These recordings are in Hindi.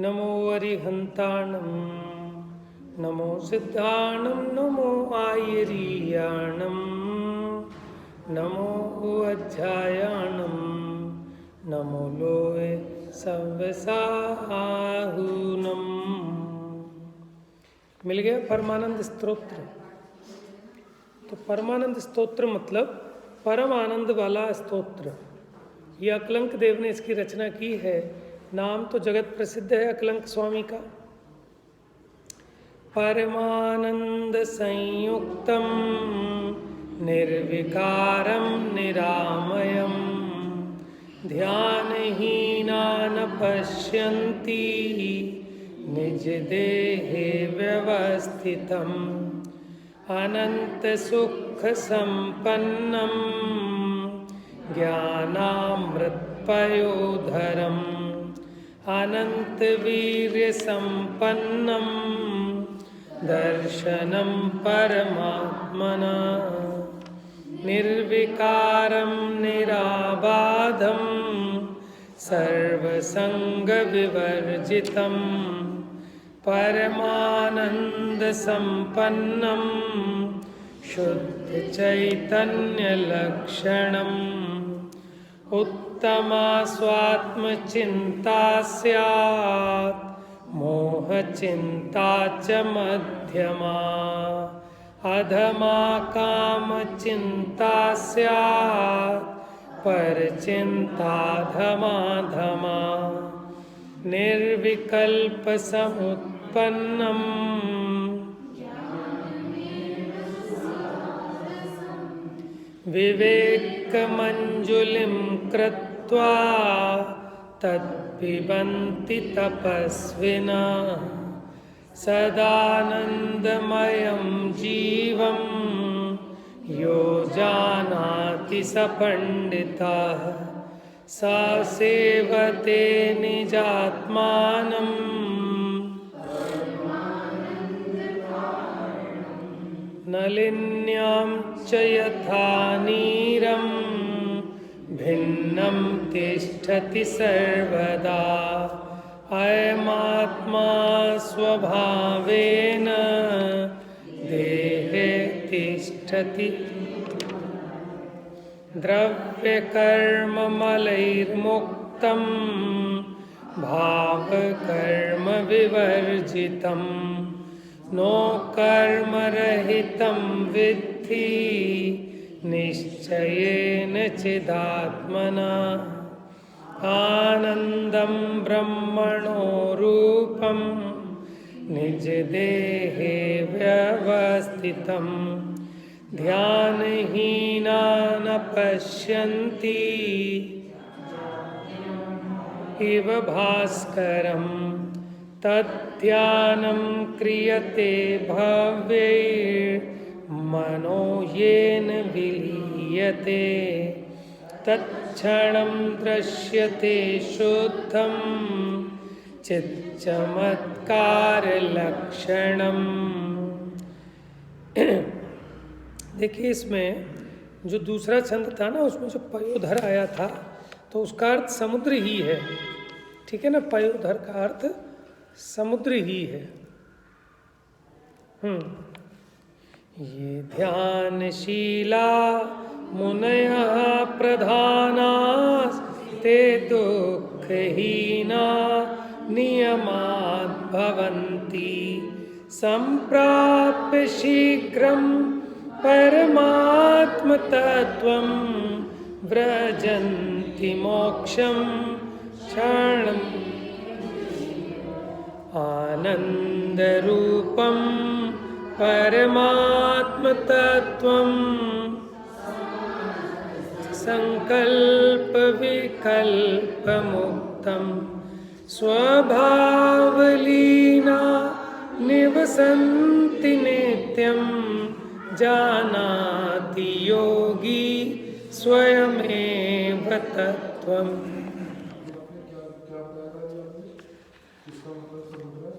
नमो अरिहंताणं नमो सिद्धाणं नमो आयरीयाणं नमो अध्यायाणं नमो लोए सव्यसाहूनम। मिल गया परमानंद स्तोत्र। तो परमानंद स्तोत्र मतलब परम आनंद वाला स्तोत्र। ये अकलंक देव ने इसकी रचना की है। नाम तो जगत प्रसिद्ध है अकलंक स्वामी का। परमानंद संयुक्तम निर्विकारम निरामयम ध्यानहीनान पश्यन्ति निज देहे व्यवस्थितम अनंत सुख संपन्नम ज्ञानामृत पयोधरम अनंत वीर्य संपन्नम दर्शनम परमात्मना निर्विकारम निराबाधम सर्वसंग विवर्जितम परमानंद संपन्नम शुद्ध चैतन्य लक्षणम उत्तमा स्वात्मचिंता स्यात् मोह चिंता च मध्यमा अधमा काम चिंता स्यात् पर चिंता धमा निर्विकल्प समुत्पन्नम विवेकमंजुलिं कृत्वा तत्पिबन्ति तपस्विनः सदानन्दमयं जीवं यो जानाति स पंडितः स सेवते निजात्मानं नलिन्यां च यथा नीरं भिन्नं तिष्ठति सर्वदा अयमात्मा स्वभावेन देहे तिष्ठति द्रव्यकर्ममलैर्मुक्तं भावकर्म विवर्जितं नो कर्मरहितं विद्धि निश्चयेन चिदात्मना आनंदं ब्रह्मणो रूपं निज देहे व्यवस्थितं ध्यानहीना न पश्यन्ति इव भास्करं तद्ध्यानं क्रियते भव्यैर्मनो येन विलीयते तत्क्षणं दृश्यते शुद्धं चिच्चमत्कारलक्षणम्। देखिए इसमें जो दूसरा छंद था ना, उसमें जो पयोधर आया था तो उसका अर्थ समुद्र ही है। ठीक है ना, पयोधर का अर्थ समुद्र ही है। ये ध्यानशीला मुनयः प्रधानास्ते दुःखहीना नियमात् भवन्ति सम्प्राप्य शीघ्रं परमात्मतत्त्वं व्रजन्ति मोक्षं क्षणम् आनन्दरूपं परमात्मतत्त्वं संकल्प विकल्प मुक्तं स्वभावलीना निवसन्ति नित्यं जानाति योगी स्वयमेव तत्त्वम्।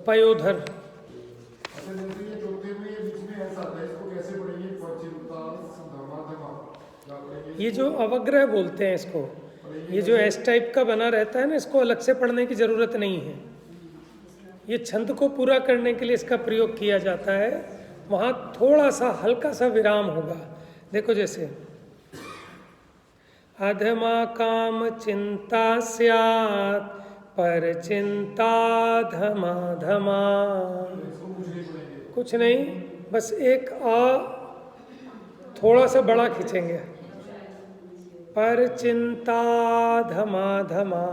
पयोधर ये जो अवग्रह बोलते हैं इसको, ये जो एस टाइप का बना रहता है ना, इसको अलग से पढ़ने की जरूरत नहीं है। ये छंद को पूरा करने के लिए इसका प्रयोग किया जाता है, वहाँ थोड़ा सा हल्का सा विराम होगा। देखो जैसे अधमा काम चिंता स्यात् पर चिंता धमा धमा। कुछ नहीं, बस एक आ थोड़ा सा बड़ा खींचेंगे, पर चिंता धमा धमा।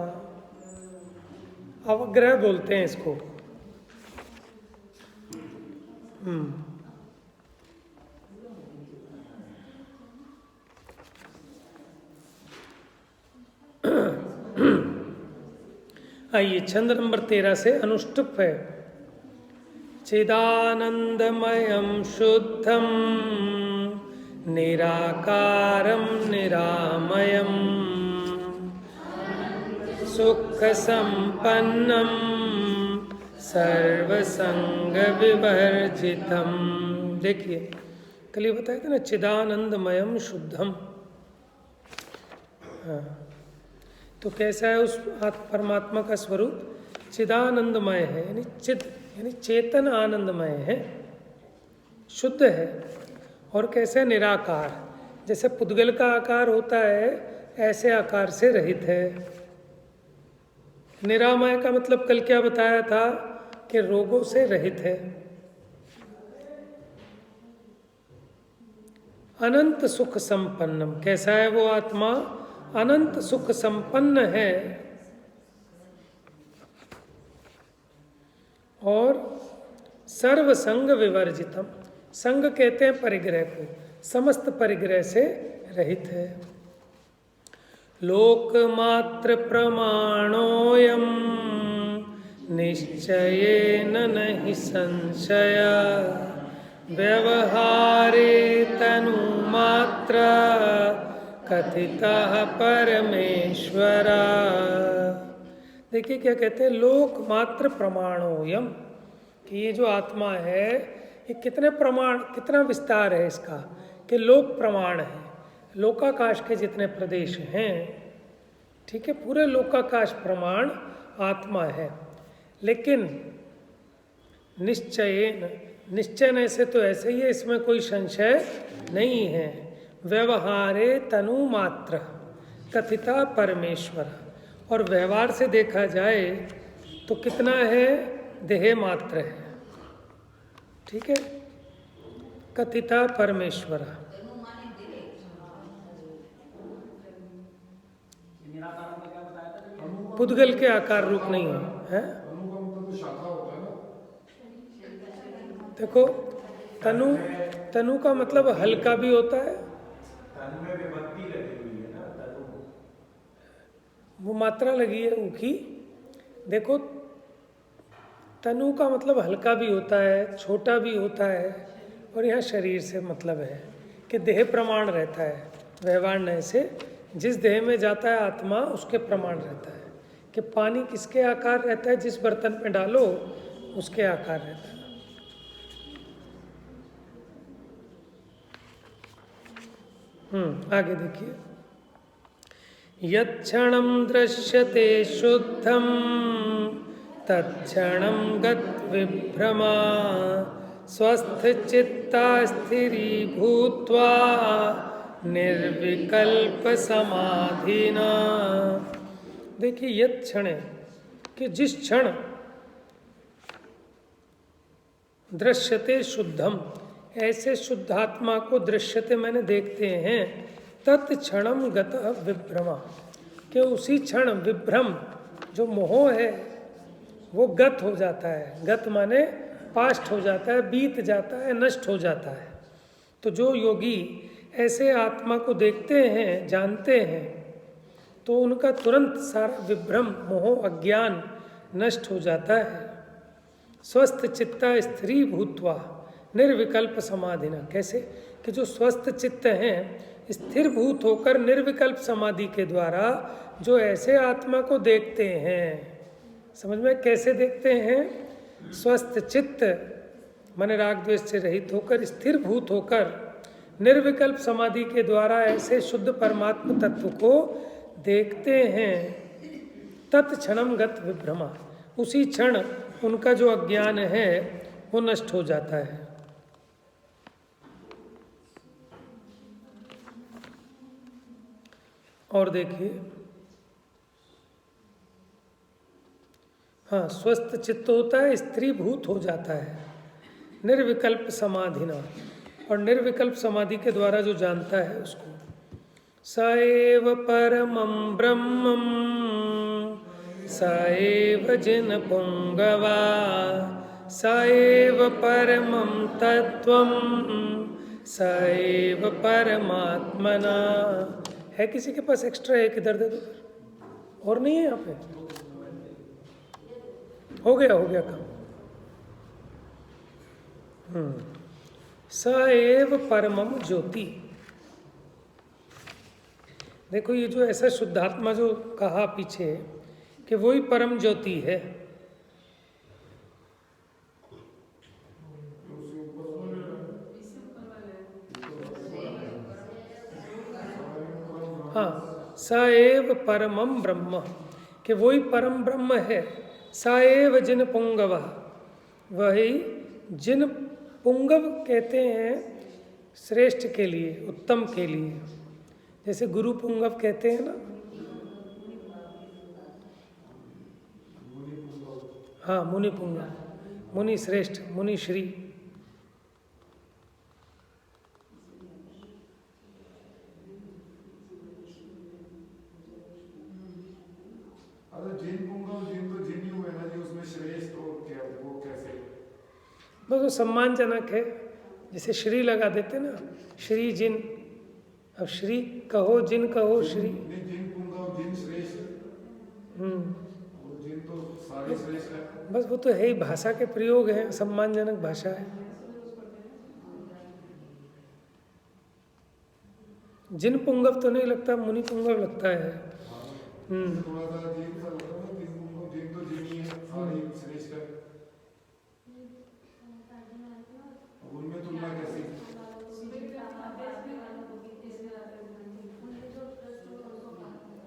अवग्रह बोलते हैं इसको। आइए छंद नंबर 13 से अनुष्टुप है। चिदानंदमयं शुद्धं निराकारं निरामयं सुख संपन्नं सर्वसंग विवर्जितम। देखिए कल ये बताया था ना, चिदानंदमयम शुद्धम। हाँ, तो कैसा है उस परमात्मा का स्वरूप? चिदानंदमय है, यानी चिद यानी चेतन आनंदमय है, शुद्ध है। और कैसे? निराकार, जैसे पुद्गल का आकार होता है ऐसे आकार से रहित है। निरामय का मतलब कल क्या बताया था कि रोगों से रहित है। अनंत सुख संपन्नम, कैसा है वो आत्मा? अनंत सुख संपन्न है। और सर्व संग विवर्जितम, संग कहते हैं परिग्रह को, समस्त परिग्रह से रहित है। लोकमात्र प्रमाणोयम निश्चयेन नहीं संशय व्यवहारे तनुमात्र कथितः परमेश्वरा। देखिए क्या कहते हैं, लोकमात्र प्रमाणोयम, कि ये जो आत्मा है ये कितने प्रमाण, कितना विस्तार है इसका, कि लोक प्रमाण है, लोकाकाश के जितने प्रदेश हैं, ठीक है, पूरे लोकाकाश प्रमाण आत्मा है। लेकिन निश्चय से तो ऐसे ही है, इसमें कोई संशय नहीं है। व्यवहारे तनु मात्र कथिता परमेश्वर, और व्यवहार से देखा जाए तो कितना है? देह मात्र है, ठीक है, कथिता परमेश्वर। पुद्गल के आकार रूप नहीं है। देखो तनु का मतलब हल्का भी होता है, वो मात्रा लगी है ऊ की। देखो तनु का मतलब हल्का भी होता है, छोटा भी होता है, और यहाँ शरीर से मतलब है कि देह प्रमाण रहता है। व्यवहार नय से जिस देह में जाता है आत्मा उसके प्रमाण रहता है, कि पानी किसके आकार रहता है? जिस बर्तन में डालो उसके आकार रहता है। आगे देखिए, यत्क्षणं दृश्यते शुद्धं तत्क्षणं गत विभ्रमा स्वस्थचित्ता स्थिरीभूत्वा निर्विकल्प समाधिना। देखिए यत् क्षण, कि जिस क्षण दृश्यते शुद्धम, ऐसे शुद्धात्मा को दृश्यते मैंने देखते हैं, तत्क्षणम गतः विभ्रमा, कि उसी क्षण विभ्रम जो मोह है वो गत हो जाता है। गत माने पास्ट हो जाता है, बीत जाता है, नष्ट हो जाता है। तो जो योगी ऐसे आत्मा को देखते हैं, जानते हैं, तो उनका तुरंत सारा विभ्रम, मोह, अज्ञान नष्ट हो जाता है। स्वस्थ चित्ता स्थिरी भूत्वा निर्विकल्प समाधिना, कैसे? कि जो स्वस्थ चित्त हैं स्थिर भूत होकर निर्विकल्प समाधि के द्वारा जो ऐसे आत्मा को देखते हैं, समझ में कैसे देखते हैं? स्वस्थ चित्त माने राग द्वेष से रहित होकर, स्थिर भूत होकर निर्विकल्प समाधि के द्वारा ऐसे शुद्ध परमात्म तत्व को देखते हैं। तत्क्षणम गत विभ्रमा, उसी क्षण उनका जो अज्ञान है वो नष्ट हो जाता है। और देखिए, हाँ, स्वस्थ चित्त होता है, स्त्रीभूत हो जाता है निर्विकल्प समाधिना। और निर्विकल्प समाधि के द्वारा जो जानता है उसको स एव परमं ब्रह्मं स एव जिन पुंगवा स एव परमं तत्वं स एव परमात्मना। है किसी के पास एक्स्ट्रा? एक इधर दे दो, और नहीं है यहाँ पे? हो गया काम। स एव परमम ज्योति। देखो, ये जो ऐसा शुद्धात्मा जो कहा पीछे कि वही परम ज्योति है। हाँ, स एव परमम ब्रह्म, कि वही परम ब्रह्म है। स एव जिन पुंगव, वही जिन पुंगव कहते हैं श्रेष्ठ के लिए, उत्तम के लिए। जैसे गुरु पुंगव कहते हैं ना, हाँ, मुनि पुंगव, मुनि श्रेष्ठ, मुनि श्री। बस वो सम्मानजनक है, जैसे श्री लगा देते ना, श्री जिन। अब श्री कहो, जिन कहो, श्री। जिन तो सारे श्रेष्ठ है। बस वो तो है ही, भाषा के प्रयोग है, सम्मानजनक भाषा है। जिन पुंगव तो नहीं लगता, मुनि पुंगव लगता है।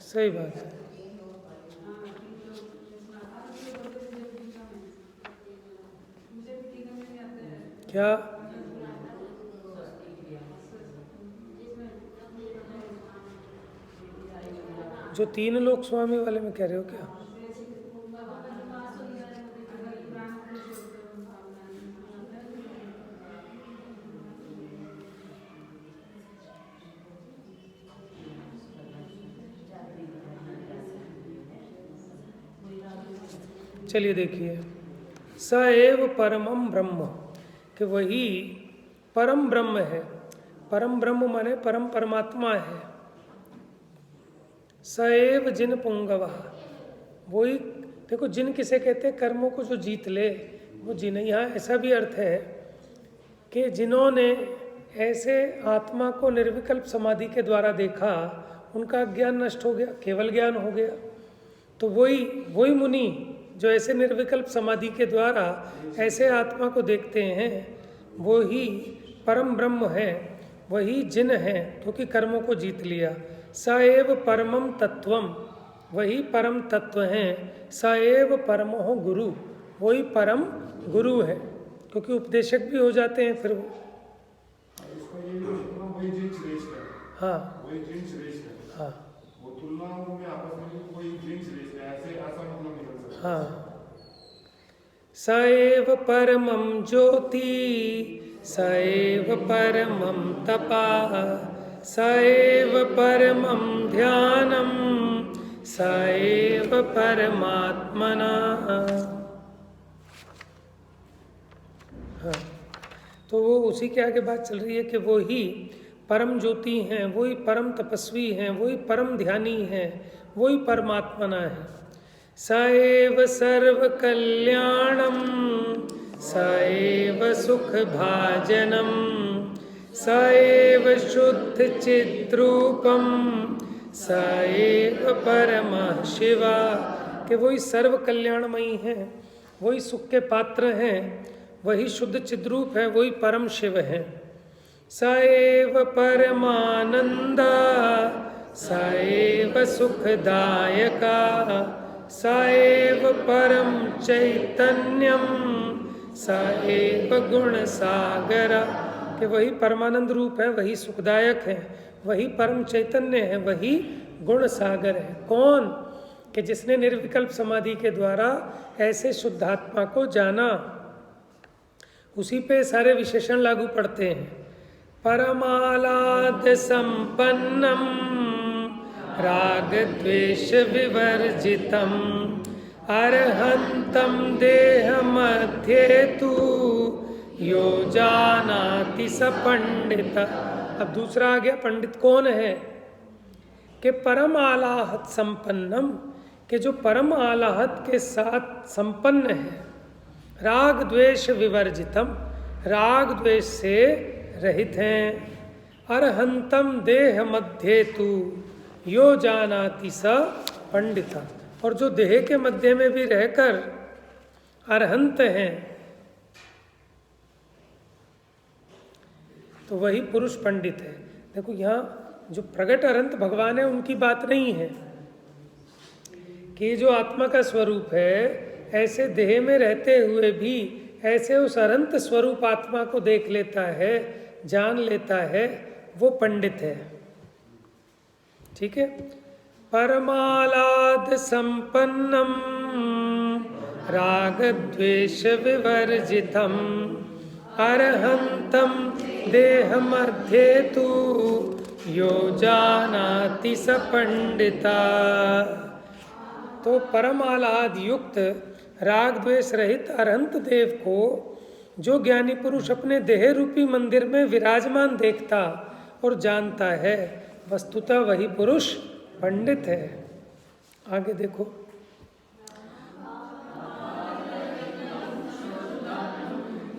सही बात है। क्या? जो तीन लोक स्वामी वाले में कह रहे हो क्या? चलिए देखिए, स एव परमम ब्रह्म, कि वही परम ब्रह्म है। परम ब्रह्म माने परम परमात्मा है। स एव जिन पुंगवा, वही, देखो जिन किसे कहते हैं? कर्मों को जो जीत ले वो जिन। यहाँ ऐसा भी अर्थ है कि जिन्होंने ऐसे आत्मा को निर्विकल्प समाधि के द्वारा देखा, उनका ज्ञान नष्ट हो गया, केवल ज्ञान हो गया। तो वही मुनि जो ऐसे निर्विकल्प समाधि के द्वारा ऐसे आत्मा को देखते हैं, वो ही परम ब्रह्म है, वही जिन है, क्योंकि कर्मों को जीत लिया। स एव परमम तत्वम, वही परम तत्व हैं। स एव परमो गुरु, वही परम गुरु है, क्योंकि उपदेशक भी हो जाते हैं फिर वो। हाँ, हाँ, हाँ। स एव परमं ज्योति स एव परमं तपाः स एव परमं ध्यानं स एव परमात्मना। हाँ, तो वो उसी के आगे बात चल रही है कि वो ही परम ज्योति हैं, वही परम तपस्वी हैं, वही परम ध्यानी हैं, वही परमात्मना है। स एव सर्व कल्याणम स एव सुख भाजनम स एव शुद्ध चिद्रूपम स एव परमः शिवा, कि वही सर्व कल्याणमयी हैं, वही सुख के पात्र हैं, वही शुद्ध चिद्रूप है, वही परम शिव है। स एव परमानंदा स एव सुखदायका स एव परम चैतन्यम स एव गुण सागर, कि वही परमानंद रूप है, वही सुखदायक है, वही परम चैतन्य है, वही गुण सागर है। कौन? कि जिसने निर्विकल्प समाधि के द्वारा ऐसे शुद्धात्मा को जाना, उसी पे सारे विशेषण लागू पड़ते हैं। परमालाद संपन्नम राग द्वेष विवर्जितम अरहंतम देह मध्ये तु यो जानाति स पंडित। अब दूसरा आ गया, पंडित कौन है? कि परम आलाहत संपन्नम, कि जो परम आलाहत के साथ संपन्न है, राग द्वेष विवर्जितम, राग द्वेष से रहित हैं, अरहंतम देह मध्य तु यो जानाति स पंडिता, और जो देह के मध्य में भी रहकर अरहंत हैं, तो वही पुरुष पंडित है। देखो यहाँ जो प्रगट अरहंत भगवान है उनकी बात नहीं है कि जो आत्मा का स्वरूप है ऐसे देह में रहते हुए भी ऐसे उस अनंत स्वरूप आत्मा को देख लेता है, जान लेता है, वो पंडित है। ठीक है। परमालाद संपन्नम राग द्वेष विवर्जितम अरहंतम देह मध्ये तु यो जानाति स पंडिता। तो परमालाद युक्त राग द्वेष रहित अरहंत देव को जो ज्ञानी पुरुष अपने देह रूपी मंदिर में विराजमान देखता और जानता है, वस्तुतः वही पुरुष पंडित है। आगे देखो,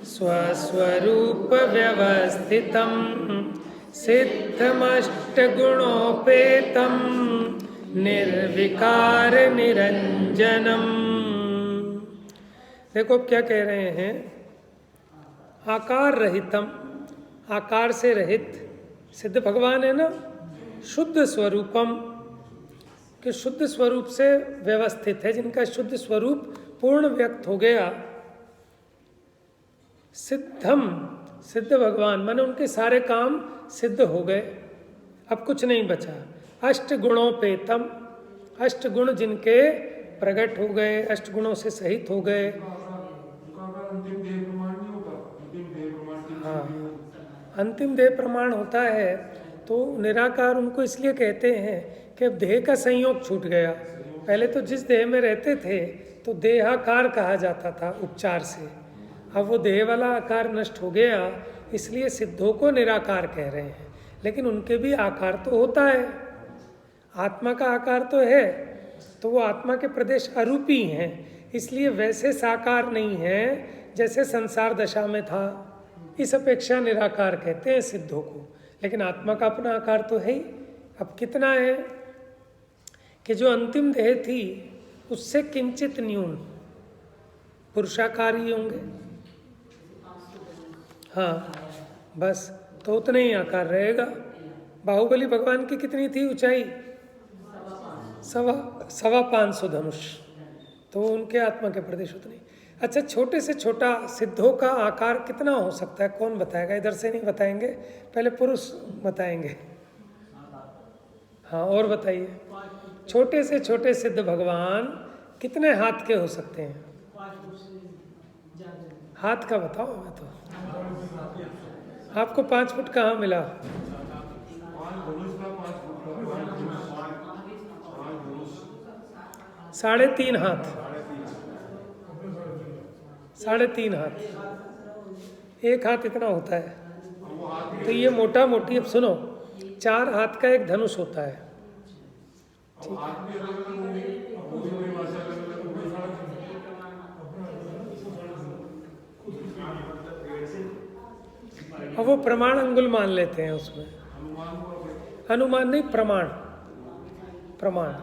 स्वस्वरूप व्यवस्थितम सिद्धमष्ट गुणोपेतम निर्विकार निरंजनम। देखो अब क्या कह रहे हैं, आकार रहितम, आकार से रहित सिद्ध भगवान है ना, शुद्ध स्वरूपम, कि शुद्ध स्वरूप से व्यवस्थित है, जिनका शुद्ध स्वरूप पूर्ण व्यक्त हो गया। सिद्धम, सिद्ध भगवान माने उनके सारे काम सिद्ध हो गए, अब कुछ नहीं बचा। अष्ट गुणोपेतम, अष्ट गुण जिनके प्रकट हो गए, अष्ट गुणों से सहित हो गए। हाँ, अंतिम देह प्रमाण होता है। तो निराकार उनको इसलिए कहते हैं कि अब देह का संयोग छूट गया। पहले तो जिस देह में रहते थे तो देहाकार कहा जाता था उपचार से, अब वो देह वाला आकार नष्ट हो गया, इसलिए सिद्धों को निराकार कह रहे हैं। लेकिन उनके भी आकार तो होता है, आत्मा का आकार तो है, तो वो आत्मा के प्रदेश अरूपी हैं, इसलिए वैसे साकार नहीं है जैसे संसार दशा में था। इस अपेक्षा निराकार कहते हैं सिद्धों को। लेकिन आत्मा का अपना आकार तो है ही। अब कितना है कि जो अंतिम देह थी उससे किंचित न्यून पुरुषाकार ही होंगे। हाँ बस, तो उतना ही आकार रहेगा। बाहुबली भगवान की कितनी थी ऊंचाई? 525 धनुष, तो उनके आत्मा के प्रदेश उतने। अच्छा, छोटे से छोटा सिद्धों का आकार कितना हो सकता है, कौन बताएगा? इधर से नहीं बताएंगे, पहले पुरुष बताएंगे। हाँ और बताइए, छोटे से छोटे सिद्ध भगवान कितने हाथ के हो सकते हैं? हाथ का बताओ। मैं तो आपको 5 फुट कहाँ मिला? 3.5 हाथ, 3.5 हाथ, 1 हाथ इतना होता है। तो ये मोटा मोटी, अब सुनो, 4 हाथ का एक धनुष होता है। ठीक है, अब वो प्रमाण अंगुल मान लेते हैं उसमें, अनुमान नहीं, प्रमाण, प्रमाण।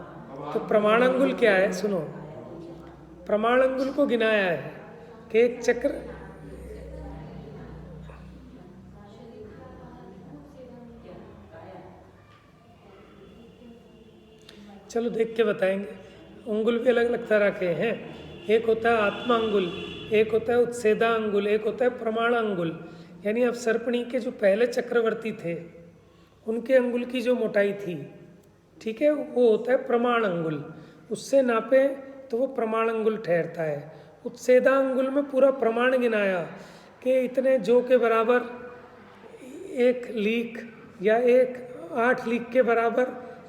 तो प्रमाण अंगुल क्या है? सुनो, प्रमाण अंगुल को गिनाया है कि एक चक्र, चलो देख के बताएंगे। अंगुल भी अलग अलग तरह के हैं। एक होता है आत्मा अंगुल, एक होता है उत्सेदा अंगुल, एक होता है प्रमाण अंगुल। यानी अब सर्पणी के जो पहले चक्रवर्ती थे उनके अंगुल की जो मोटाई थी, ठीक है, वो होता है प्रमाण अंगुल। उससे नापे तो वो प्रमाण अंगुल ठहरता है। उत्सेदा अंगुल में पूरा प्रमाण गिनाया कि इतने जो के बराबर 1 लीक या 8 लीक के बराबर,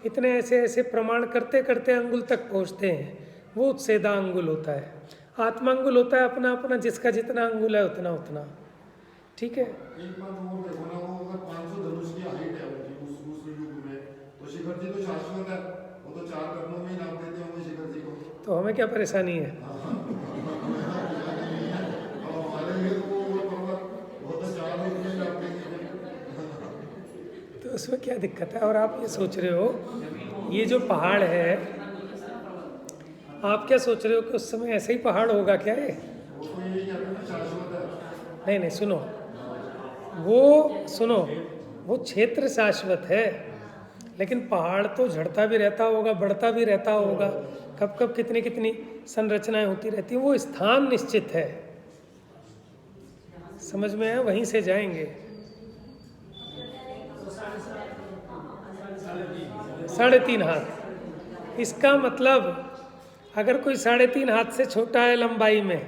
इतने ऐसे ऐसे प्रमाण करते करते अंगुल तक पहुँचते हैं, वो उत्सेदा अंगुल होता है। आत्मा अंगुल होता है अपना अपना, जिसका जितना अंगुल है उतना उतना, ठीक है। एक बात वो देखो ना, वो अगर 500 धनुष की हाइट है उनकी उस युग में, तो शिखर जी तो शाश्वत है, वो तो 4 कदमों में ही नाप देते होंगे शिखर जी को। तो हमें क्या परेशानी है? अब हमारे लिए तो वो पर्वत वो तो 4 लोग में नाप देंगे। तो उसमें क्या दिक्कत है? और आप ये सोच रहे हो, ये जो पहाड़ है, आप क्या सोच रहे हो कि उस समय ऐसे ही पहाड़ होगा क्या ये? वो तो यही कहते हैं ना, शाश्वत है। नहीं नहीं, सुनो, वो क्षेत्र शाश्वत है, लेकिन पहाड़ तो झड़ता भी रहता होगा, बढ़ता भी रहता होगा, कब कब कितनी कितनी संरचनाएं होती रहती हैं। वो स्थान निश्चित है, समझ में है? वहीं से जाएंगे। 3.5 हाथ। इसका मतलब अगर कोई 3.5 हाथ से छोटा है लंबाई में,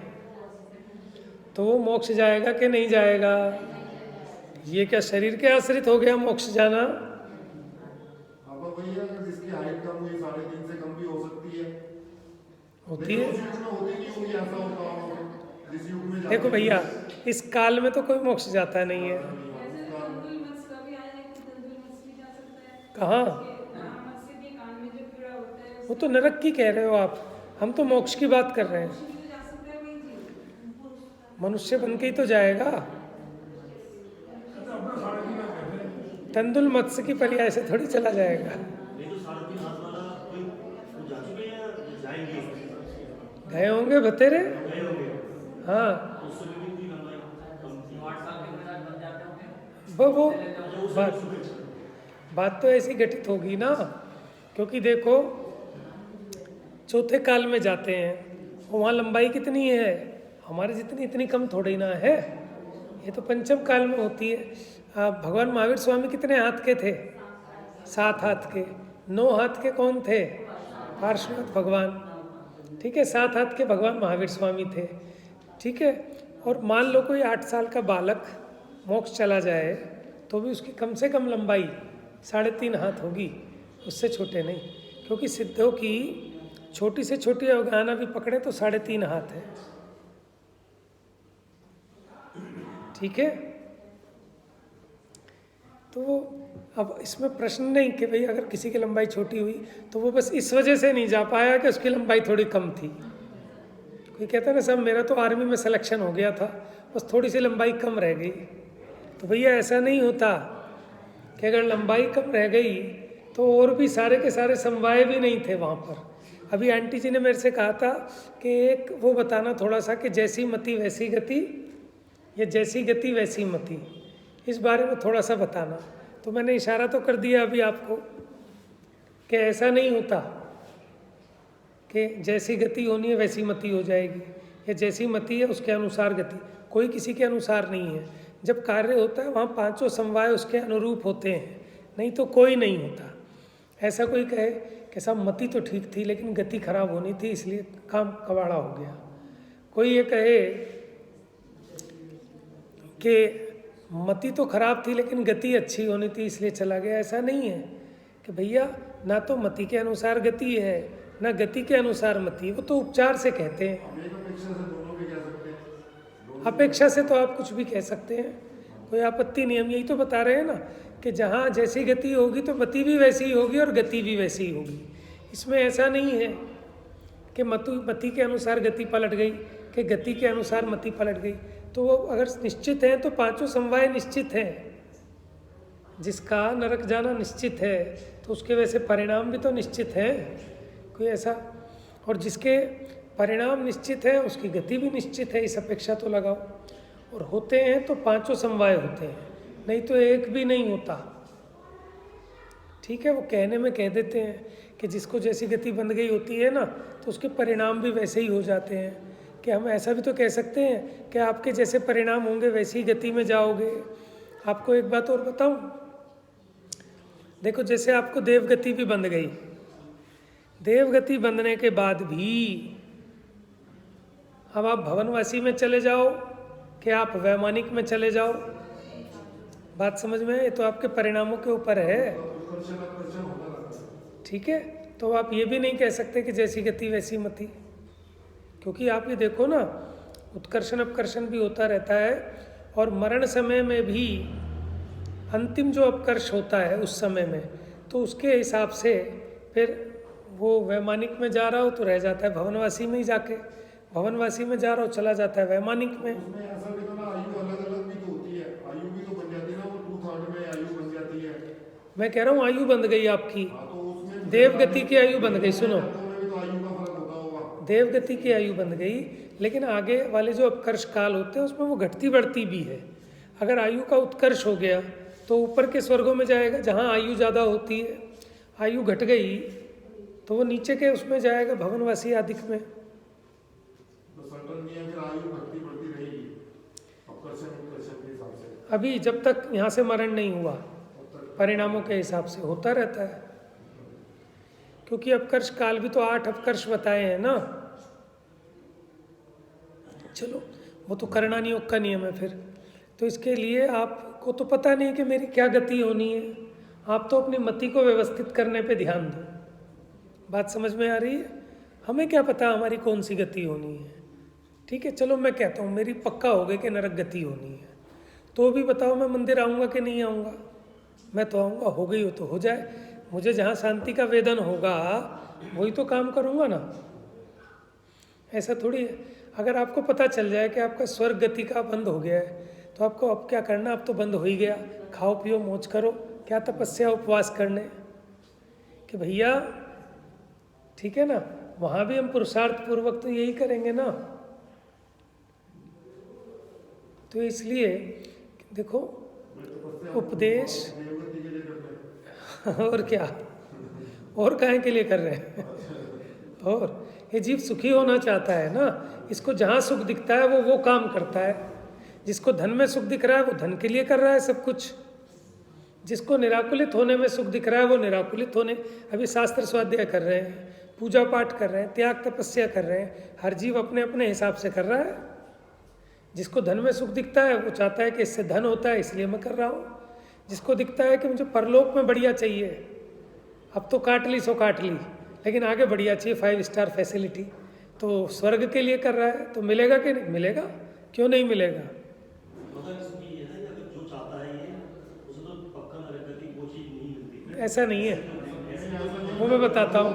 तो वो मोक्ष जाएगा कि नहीं जाएगा? ये क्या शरीर के आश्रित हो गया मोक्ष जाना? अब वही है, अगर जिसकी हाइट कम हुई 3.5 से कम भी हो सकती है, होती है। उस युग में होती नहीं होगी, ऐसा होता होगा जिस युग में देखो भैया, इस काल में तो कोई मोक्ष जाता नहीं है। कहाँ? वो तो नरक की कह रहे हो आप, हम तो मोक्ष की बात कर रहे हैं। मनुष्य बन के ही तो जाएगा। तंदुल मत्स्य की पर्याय से थोड़ी चला जाएगा। गए होंगे बतेरे। हाँ, वो बात तो ऐसी घटित होगी ना, क्योंकि देखो चौथे काल में जाते हैं, वहाँ लंबाई कितनी है? हमारे जितनी इतनी कम थोड़ी ना है। ये तो पंचम काल में होती है। भगवान महावीर स्वामी कितने हाथ के थे? 7 हाथ के। 9 हाथ के कौन थे? पार्श्वनाथ भगवान, ठीक है। 7 हाथ के भगवान महावीर स्वामी थे, ठीक है। और मान लो कोई 8 साल का बालक मोक्ष चला जाए, तो भी उसकी कम से कम लंबाई 3.5 हाथ होगी, उससे छोटे नहीं। क्योंकि सिद्धों की छोटी से छोटी अवगाहना भी पकड़े तो 3.5 हाथ है, ठीक है। तो अब इसमें प्रश्न नहीं कि भाई अगर किसी की लंबाई छोटी हुई तो वो बस इस वजह से नहीं जा पाया कि उसकी लंबाई थोड़ी कम थी। कोई कहता है ना, सब मेरा तो आर्मी में सिलेक्शन हो गया था, बस थोड़ी सी लंबाई कम रह गई। तो भैया ऐसा नहीं होता कि अगर लंबाई कम रह गई तो और भी सारे के सारे समवाय भी नहीं थे वहाँ पर। अभी आंटी जी ने मेरे से कहा था कि एक वो बताना थोड़ा सा कि जैसी मति वैसी गति या जैसी गति वैसी मति, इस बारे में थोड़ा सा बताना। तो मैंने इशारा तो कर दिया अभी आपको कि ऐसा नहीं होता कि जैसी गति होनी है वैसी मति हो जाएगी, या जैसी मति है उसके अनुसार गति। कोई किसी के अनुसार नहीं है। जब कार्य होता है वहाँ 5 समवाय उसके अनुरूप होते हैं, नहीं तो कोई नहीं होता। ऐसा कोई कहे कि सब मति तो ठीक थी लेकिन गति खराब होनी थी इसलिए काम कबाड़ा हो गया। कोई ये कहे कि मति तो खराब थी लेकिन गति अच्छी होनी थी इसलिए चला गया। ऐसा नहीं है कि भैया ना तो मति के अनुसार गति है ना गति के अनुसार मति, वो तो उपचार से कहते हैं। अपेक्षा से तो आप कुछ भी कह सकते हैं, कोई आपत्ति नहीं। हम यही तो बता रहे हैं ना कि जहाँ जैसी गति होगी तो मति भी वैसी ही होगी और गति भी वैसी ही होगी। इसमें ऐसा नहीं है कि मति के अनुसार गति पलट गई कि गति के अनुसार मति पलट गई। तो वो अगर निश्चित है तो 5 समवाय निश्चित हैं। जिसका नरक जाना निश्चित है तो उसके वैसे परिणाम भी तो निश्चित हैं, कोई ऐसा। और जिसके परिणाम निश्चित है उसकी गति भी निश्चित है, इस अपेक्षा तो लगाओ। और होते हैं तो 5 समवाय होते हैं, नहीं तो एक भी नहीं होता, ठीक है। वो कहने में कह देते हैं कि जिसको जैसी गति बंध गई होती है ना, तो उसके परिणाम भी वैसे ही हो जाते हैं। कि हम ऐसा भी तो कह सकते हैं कि आपके जैसे परिणाम होंगे वैसी ही गति में जाओगे। आपको एक बात और बताऊं, देखो जैसे आपको देवगति भी बंध गई, देवगति बंधने के बाद भी अब आप भवनवासी में चले जाओ कि आप वैमानिक में चले जाओ, बात समझ में? ये तो आपके परिणामों के ऊपर है, ठीक है। तो आप ये भी नहीं कह सकते कि जैसी गति वैसी मति, क्योंकि आप ये देखो ना, उत्कर्षण अपकर्षण भी होता रहता है, और मरण समय में भी अंतिम जो अपकर्ष होता है उस समय में, तो उसके हिसाब से फिर वो वैमानिक में जा रहा हो तो रह जाता है भवनवासी में ही जाके, भवनवासी में जा रहा हो चला जाता है वैमानिक में। उसमें ऐसा भी तो ना, आयु अलग अलग भी तो होती है, आयु भी तो बन जाती है ना, वो 2/3 में आयु बन जाती है। मैं कह रहा हूँ आयु बंध गई आपकी, हाँ, तो उसमें देवगति की आयु बंध गई। सुनो, में भी तो आयु का फर्क होता होगा। देवगति की आयु बंध गई, लेकिन आगे वाले जो अपकर्ष काल होते हैं उसमें वो घटती बढ़ती भी है। अगर आयु का उत्कर्ष हो गया तो ऊपर के स्वर्गों में जाएगा जहाँ आयु ज़्यादा होती है, आयु घट गई तो वो नीचे के उसमें जाएगा भवनवासी आदिक में। तो सर्टन नहीं है, फिर आयु घटती बढ़ती रहेगी अपकर्षण उत्कर्षण के हिसाब से। अभी जब तक यहाँ से मरण नहीं हुआ, परिणामों के हिसाब से होता रहता है, क्योंकि अपकर्ष काल भी तो 8 अपकर्ष बताए हैं ना। चलो वो तो करणानी योग का नियम है फिर। तो इसके लिए आपको तो पता नहीं कि मेरी क्या गति होनी है, आप तो अपनी मति को व्यवस्थित करने पे ध्यान दो। बात समझ में आ रही है? हमें क्या पता हमारी कौन सी गति होनी है, ठीक है। चलो मैं कहता हूँ मेरी पक्का हो गई कि नरक गति होनी है, तो भी बताओ मैं मंदिर आऊँगा कि नहीं आऊँगा? मैं तो आऊँगा, हो गई हो तो हो जाए, मुझे जहाँ शांति का वेदन होगा वही तो काम करूँगा ना। ऐसा थोड़ी है। अगर आपको पता चल जाए कि आपका स्वर्ग गति का बंद हो गया है, तो आपको अब क्या करना? अब तो बंद हो ही गया, खाओ पियो मौज करो, क्या तपस्या उपवास करने कि भैया, ठीक है ना। वहाँ भी हम पुरुषार्थ पूर्वक तो यही करेंगे ना। तो इसलिए देखो उपदेश और क्या, और काहे के लिए कर रहे हैं? और ये जीव सुखी होना चाहता है ना, इसको जहाँ सुख दिखता है वो काम करता है। जिसको धन में सुख दिख रहा है वो धन के लिए कर रहा है सब कुछ, जिसको निराकुलित होने में सुख दिख रहा है वो निराकुलित होने। अभी शास्त्र स्वाध्याय कर रहे हैं, पूजा पाठ कर रहे हैं, त्याग तपस्या कर रहे हैं, हर जीव अपने अपने हिसाब से कर रहा है। जिसको धन में सुख दिखता है वो चाहता है कि इससे धन होता है इसलिए मैं कर रहा हूँ। जिसको दिखता है कि मुझे परलोक में बढ़िया चाहिए, अब तो काट ली सो काट ली, लेकिन आगे बढ़िया चाहिए, 5 स्टार फैसिलिटी, तो स्वर्ग के लिए कर रहा है। तो मिलेगा कि नहीं मिलेगा? क्यों नहीं मिलेगा? ऐसा नहीं है, वो मैं बताता हूँ।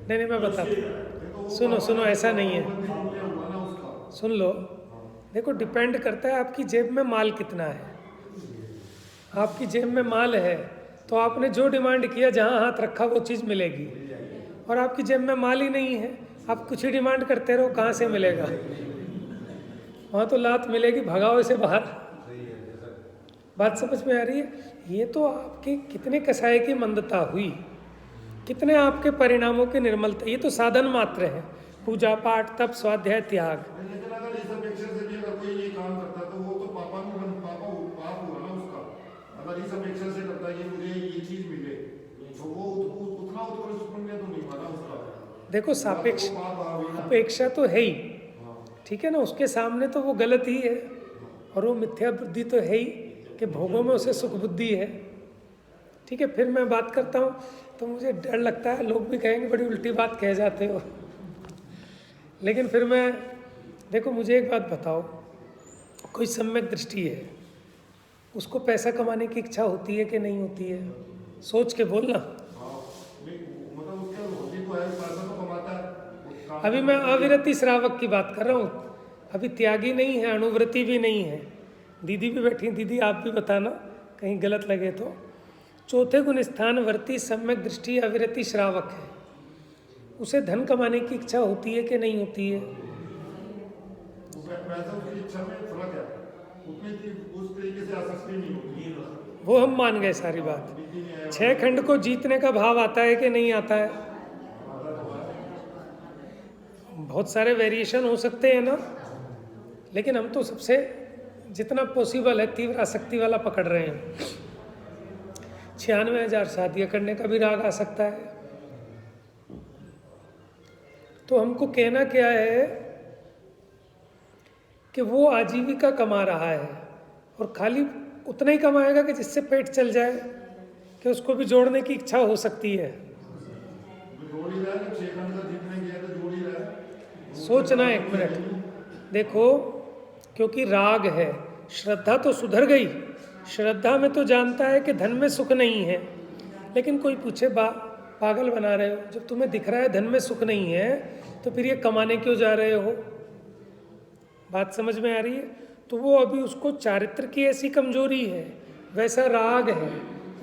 नहीं मैं बताता हूँ, सुनो ऐसा नहीं है, सुन लो। देखो डिपेंड करता है आपकी जेब में माल कितना है। आपकी जेब में माल है तो आपने जो डिमांड किया, जहाँ हाथ रखा वो चीज़ मिलेगी। और आपकी जेब में माल ही नहीं है, आप कुछ ही डिमांड करते रहो, कहाँ से मिलेगा? वहाँ तो लात मिलेगी, भगाओ इसे बाहर। बात समझ में आ रही है? ये तो आपके कितने कसाय की मंदता हुई, कितने आपके परिणामों की निर्मलता। ये तो साधन मात्र है, पूजा पाठ तप स्वाध्याय त्याग। लेकिन अगर इस अपेक्षा से भी अगर कोई ये काम करता है तो वो तो पाप हुआ ना उसका। अगर इस अपेक्षा से करता है कि मुझे ये चीज मिले, तो वो उतना उत्कृष्ट पुण्य तो नहीं माना उसका। देखो सापेक्ष अपेक्षा तो है ही, ठीक है ना, उसके सामने तो वो गलत ही है, और वो मिथ्या बुद्धि तो है ही कि भोगों में उसे सुख बुद्धि है, ठीक है। फिर मैं बात करता हूँ तो मुझे डर लगता है, लोग भी कहेंगे बड़ी उल्टी बात कह जाते हो। लेकिन फिर मैं, देखो मुझे एक बात बताओ, कोई सम्यक दृष्टि है, उसको पैसा कमाने की इच्छा होती है कि नहीं होती है? सोच के बोलना। मतलब उसके होती तो है, पैसा तो कमाता है। अभी मैं अविरति श्रावक की बात कर रहा हूँ, अभी त्यागी नहीं है, अनुव्रति भी नहीं है। दीदी भी बैठी, दीदी आप भी बताना कहीं गलत लगे तो। चौथे गुण स्थान वर्ती सम्यक दृष्टि अविरति श्रावक है, उसे धन कमाने की इच्छा होती है कि नहीं होती है? पैसा उसकी इच्छा में फर्क है, उतनी उस तरीके से आसक्ति नहीं होती। वो हम मान गए सारी बात। 6 खंड को जीतने का भाव आता है कि नहीं आता है? बहुत सारे वेरिएशन हो सकते हैं ना, लेकिन हम तो सबसे जितना पॉसिबल है तीव्र आसक्ति वाला पकड़ रहे हैं। 96,000 शादियाँ करने का भी राग आ सकता है। तो हमको कहना क्या है कि वो आजीविका कमा रहा है और खाली उतना ही कमाएगा कि जिससे पेट चल जाए, कि उसको भी जोड़ने की इच्छा हो सकती है। सोचना एक मिनट, देखो, क्योंकि राग है, श्रद्धा तो सुधर गई। श्रद्धा में तो जानता है कि धन में सुख नहीं है, लेकिन कोई पूछे पागल बना रहे हो, जब तुम्हें दिख रहा है धन में सुख नहीं है तो फिर ये कमाने क्यों जा रहे हो? बात समझ में आ रही है? तो वो अभी उसको चारित्र की ऐसी कमजोरी है, वैसा राग है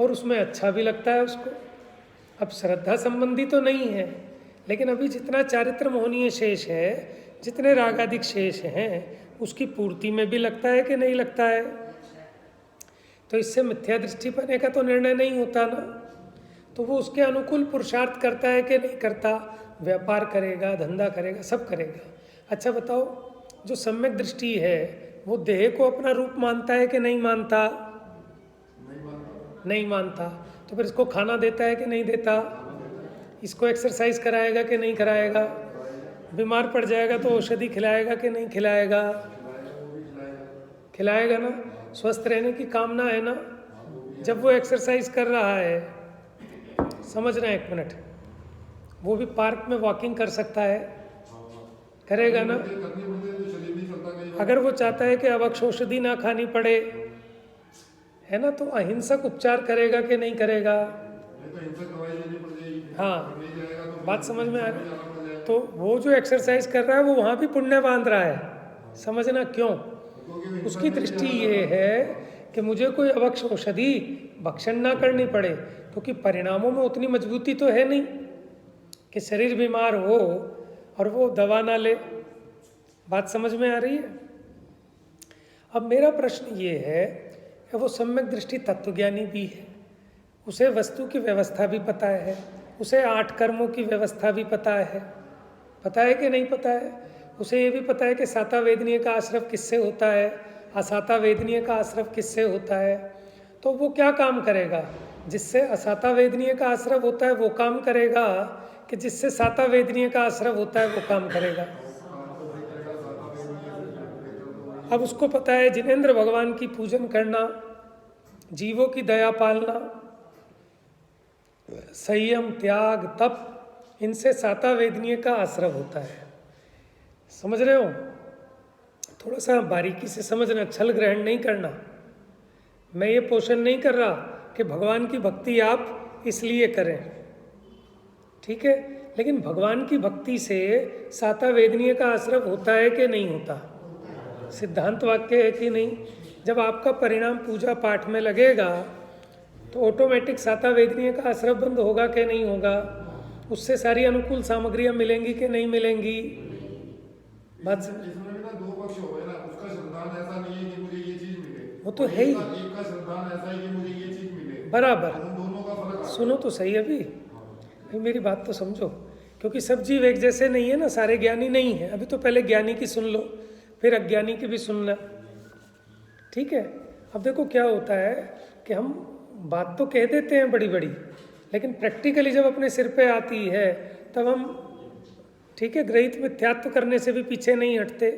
और उसमें अच्छा भी लगता है उसको। अब श्रद्धा संबंधी तो नहीं है, लेकिन अभी जितना चारित्र मोहनीय शेष है, जितने रागाधिक शेष हैं, उसकी पूर्ति में भी लगता है कि नहीं लगता है? तो इससे मिथ्या दृष्टि पाने का तो निर्णय नहीं होता ना। तो वो उसके अनुकूल पुरुषार्थ करता है कि नहीं करता, व्यापार करेगा, धंधा करेगा, सब करेगा। अच्छा बताओ, जो सम्यक दृष्टि है वो देह को अपना रूप मानता है कि नहीं मानता? नहीं मानता। तो फिर इसको खाना देता है कि नहीं देता? इसको एक्सरसाइज कराएगा कि नहीं कराएगा? बीमार पड़ जाएगा तो औषधि खिलाएगा कि नहीं खिलाएगा? खिलाएगा ना। स्वस्थ रहने की कामना है ना। जब वो एक्सरसाइज कर रहा है, समझना एक मिनट, वो भी पार्क में वॉकिंग कर सकता है, करेगा ना। अगर वो चाहता है कि अब औषधि ना खानी पड़े, है ना, तो अहिंसक उपचार करेगा कि नहीं करेगा? हाँ, बात समझ में आ रही। तो वो जो एक्सरसाइज कर रहा है वो वहाँ भी पुण्य बांध रहा है। समझना क्यों? उसकी दृष्टि ये है कि मुझे कोई अवक्ष औषधि भक्षण ना करनी पड़े, क्योंकि परिणामों में उतनी मजबूती तो है नहीं कि शरीर बीमार हो और वो दवा ना ले। बात समझ में आ रही है? अब मेरा प्रश्न ये है कि वो सम्यक दृष्टि तत्वज्ञानी भी है, उसे वस्तु की व्यवस्था भी पता है, उसे 8 कर्मों की व्यवस्था भी पता है कि नहीं पता है? उसे ये भी पता है कि साता वेदनीय का आश्रव किससे होता है, असाता वेदनीय का आश्रव किससे होता है। तो वो क्या काम करेगा? जिससे असाता वेदनीय का आश्रव होता है वो काम करेगा, कि जिससे साता वेदनीय का आश्रव होता है वो काम करेगा? अब उसको पता है जिनेंद्र भगवान की पूजन करना, जीवों की दया पालना, संयम, त्याग, तप, इनसे साता वेदनीय का आश्रव होता है। समझ रहे हो? थोड़ा सा बारीकी से समझना, छल ग्रहण नहीं करना। मैं ये पोषण नहीं कर रहा कि भगवान की भक्ति आप इसलिए करें, ठीक है, लेकिन भगवान की भक्ति से साता वेदनीय का आश्रव होता है कि नहीं होता? सिद्धांत वाक्य है कि नहीं? जब आपका परिणाम पूजा पाठ में लगेगा तो ऑटोमेटिक साता वेदनीय का आश्रव बंद होगा कि नहीं होगा? उससे सारी अनुकूल सामग्रियां मिलेंगी कि नहीं मिलेंगी? बात इसमें भी ना 2 पक्ष हो गए ना। उसका श्रद्धान ऐसा नहीं है कि मुझे ये चीज मिले, वो तो है ही। एक का श्रद्धान ऐसा है कि मुझे ये चीज मिले, बराबर। उन दोनों का फर्क। सुनो तो सही, अभी मेरी बात तो समझो, क्योंकि सब जीव एक जैसे नहीं है ना, सारे ज्ञानी नहीं है। अभी तो पहले ज्ञानी की सुन लो, फिर अज्ञानी की भी सुनना, ठीक है? अब देखो क्या होता है कि हम बात तो कह देते हैं बड़ी बड़ी, लेकिन प्रैक्टिकली जब अपने सिर पे आती है तब हम, ठीक है, ग्रहित मिथ्यात्व करने से भी पीछे नहीं हटते,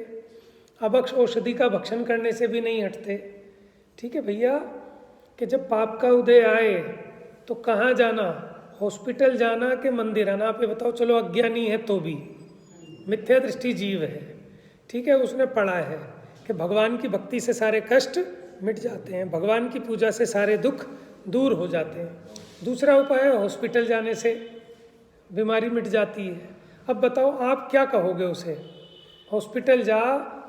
अभक्ष औषधि का भक्षण करने से भी नहीं हटते, ठीक है भैया? कि जब पाप का उदय आए तो कहाँ जाना? हॉस्पिटल जाना कि मंदिर आना? आप ये बताओ। चलो अज्ञानी है तो भी, मिथ्या दृष्टि जीव है, ठीक है, उसने पढ़ा है कि भगवान की भक्ति से सारे कष्ट मिट जाते हैं, भगवान की पूजा से सारे दुख दूर हो जाते हैं। दूसरा उपाय है हॉस्पिटल जाने से बीमारी मिट जाती है। अब बताओ आप क्या कहोगे उसे? हॉस्पिटल जा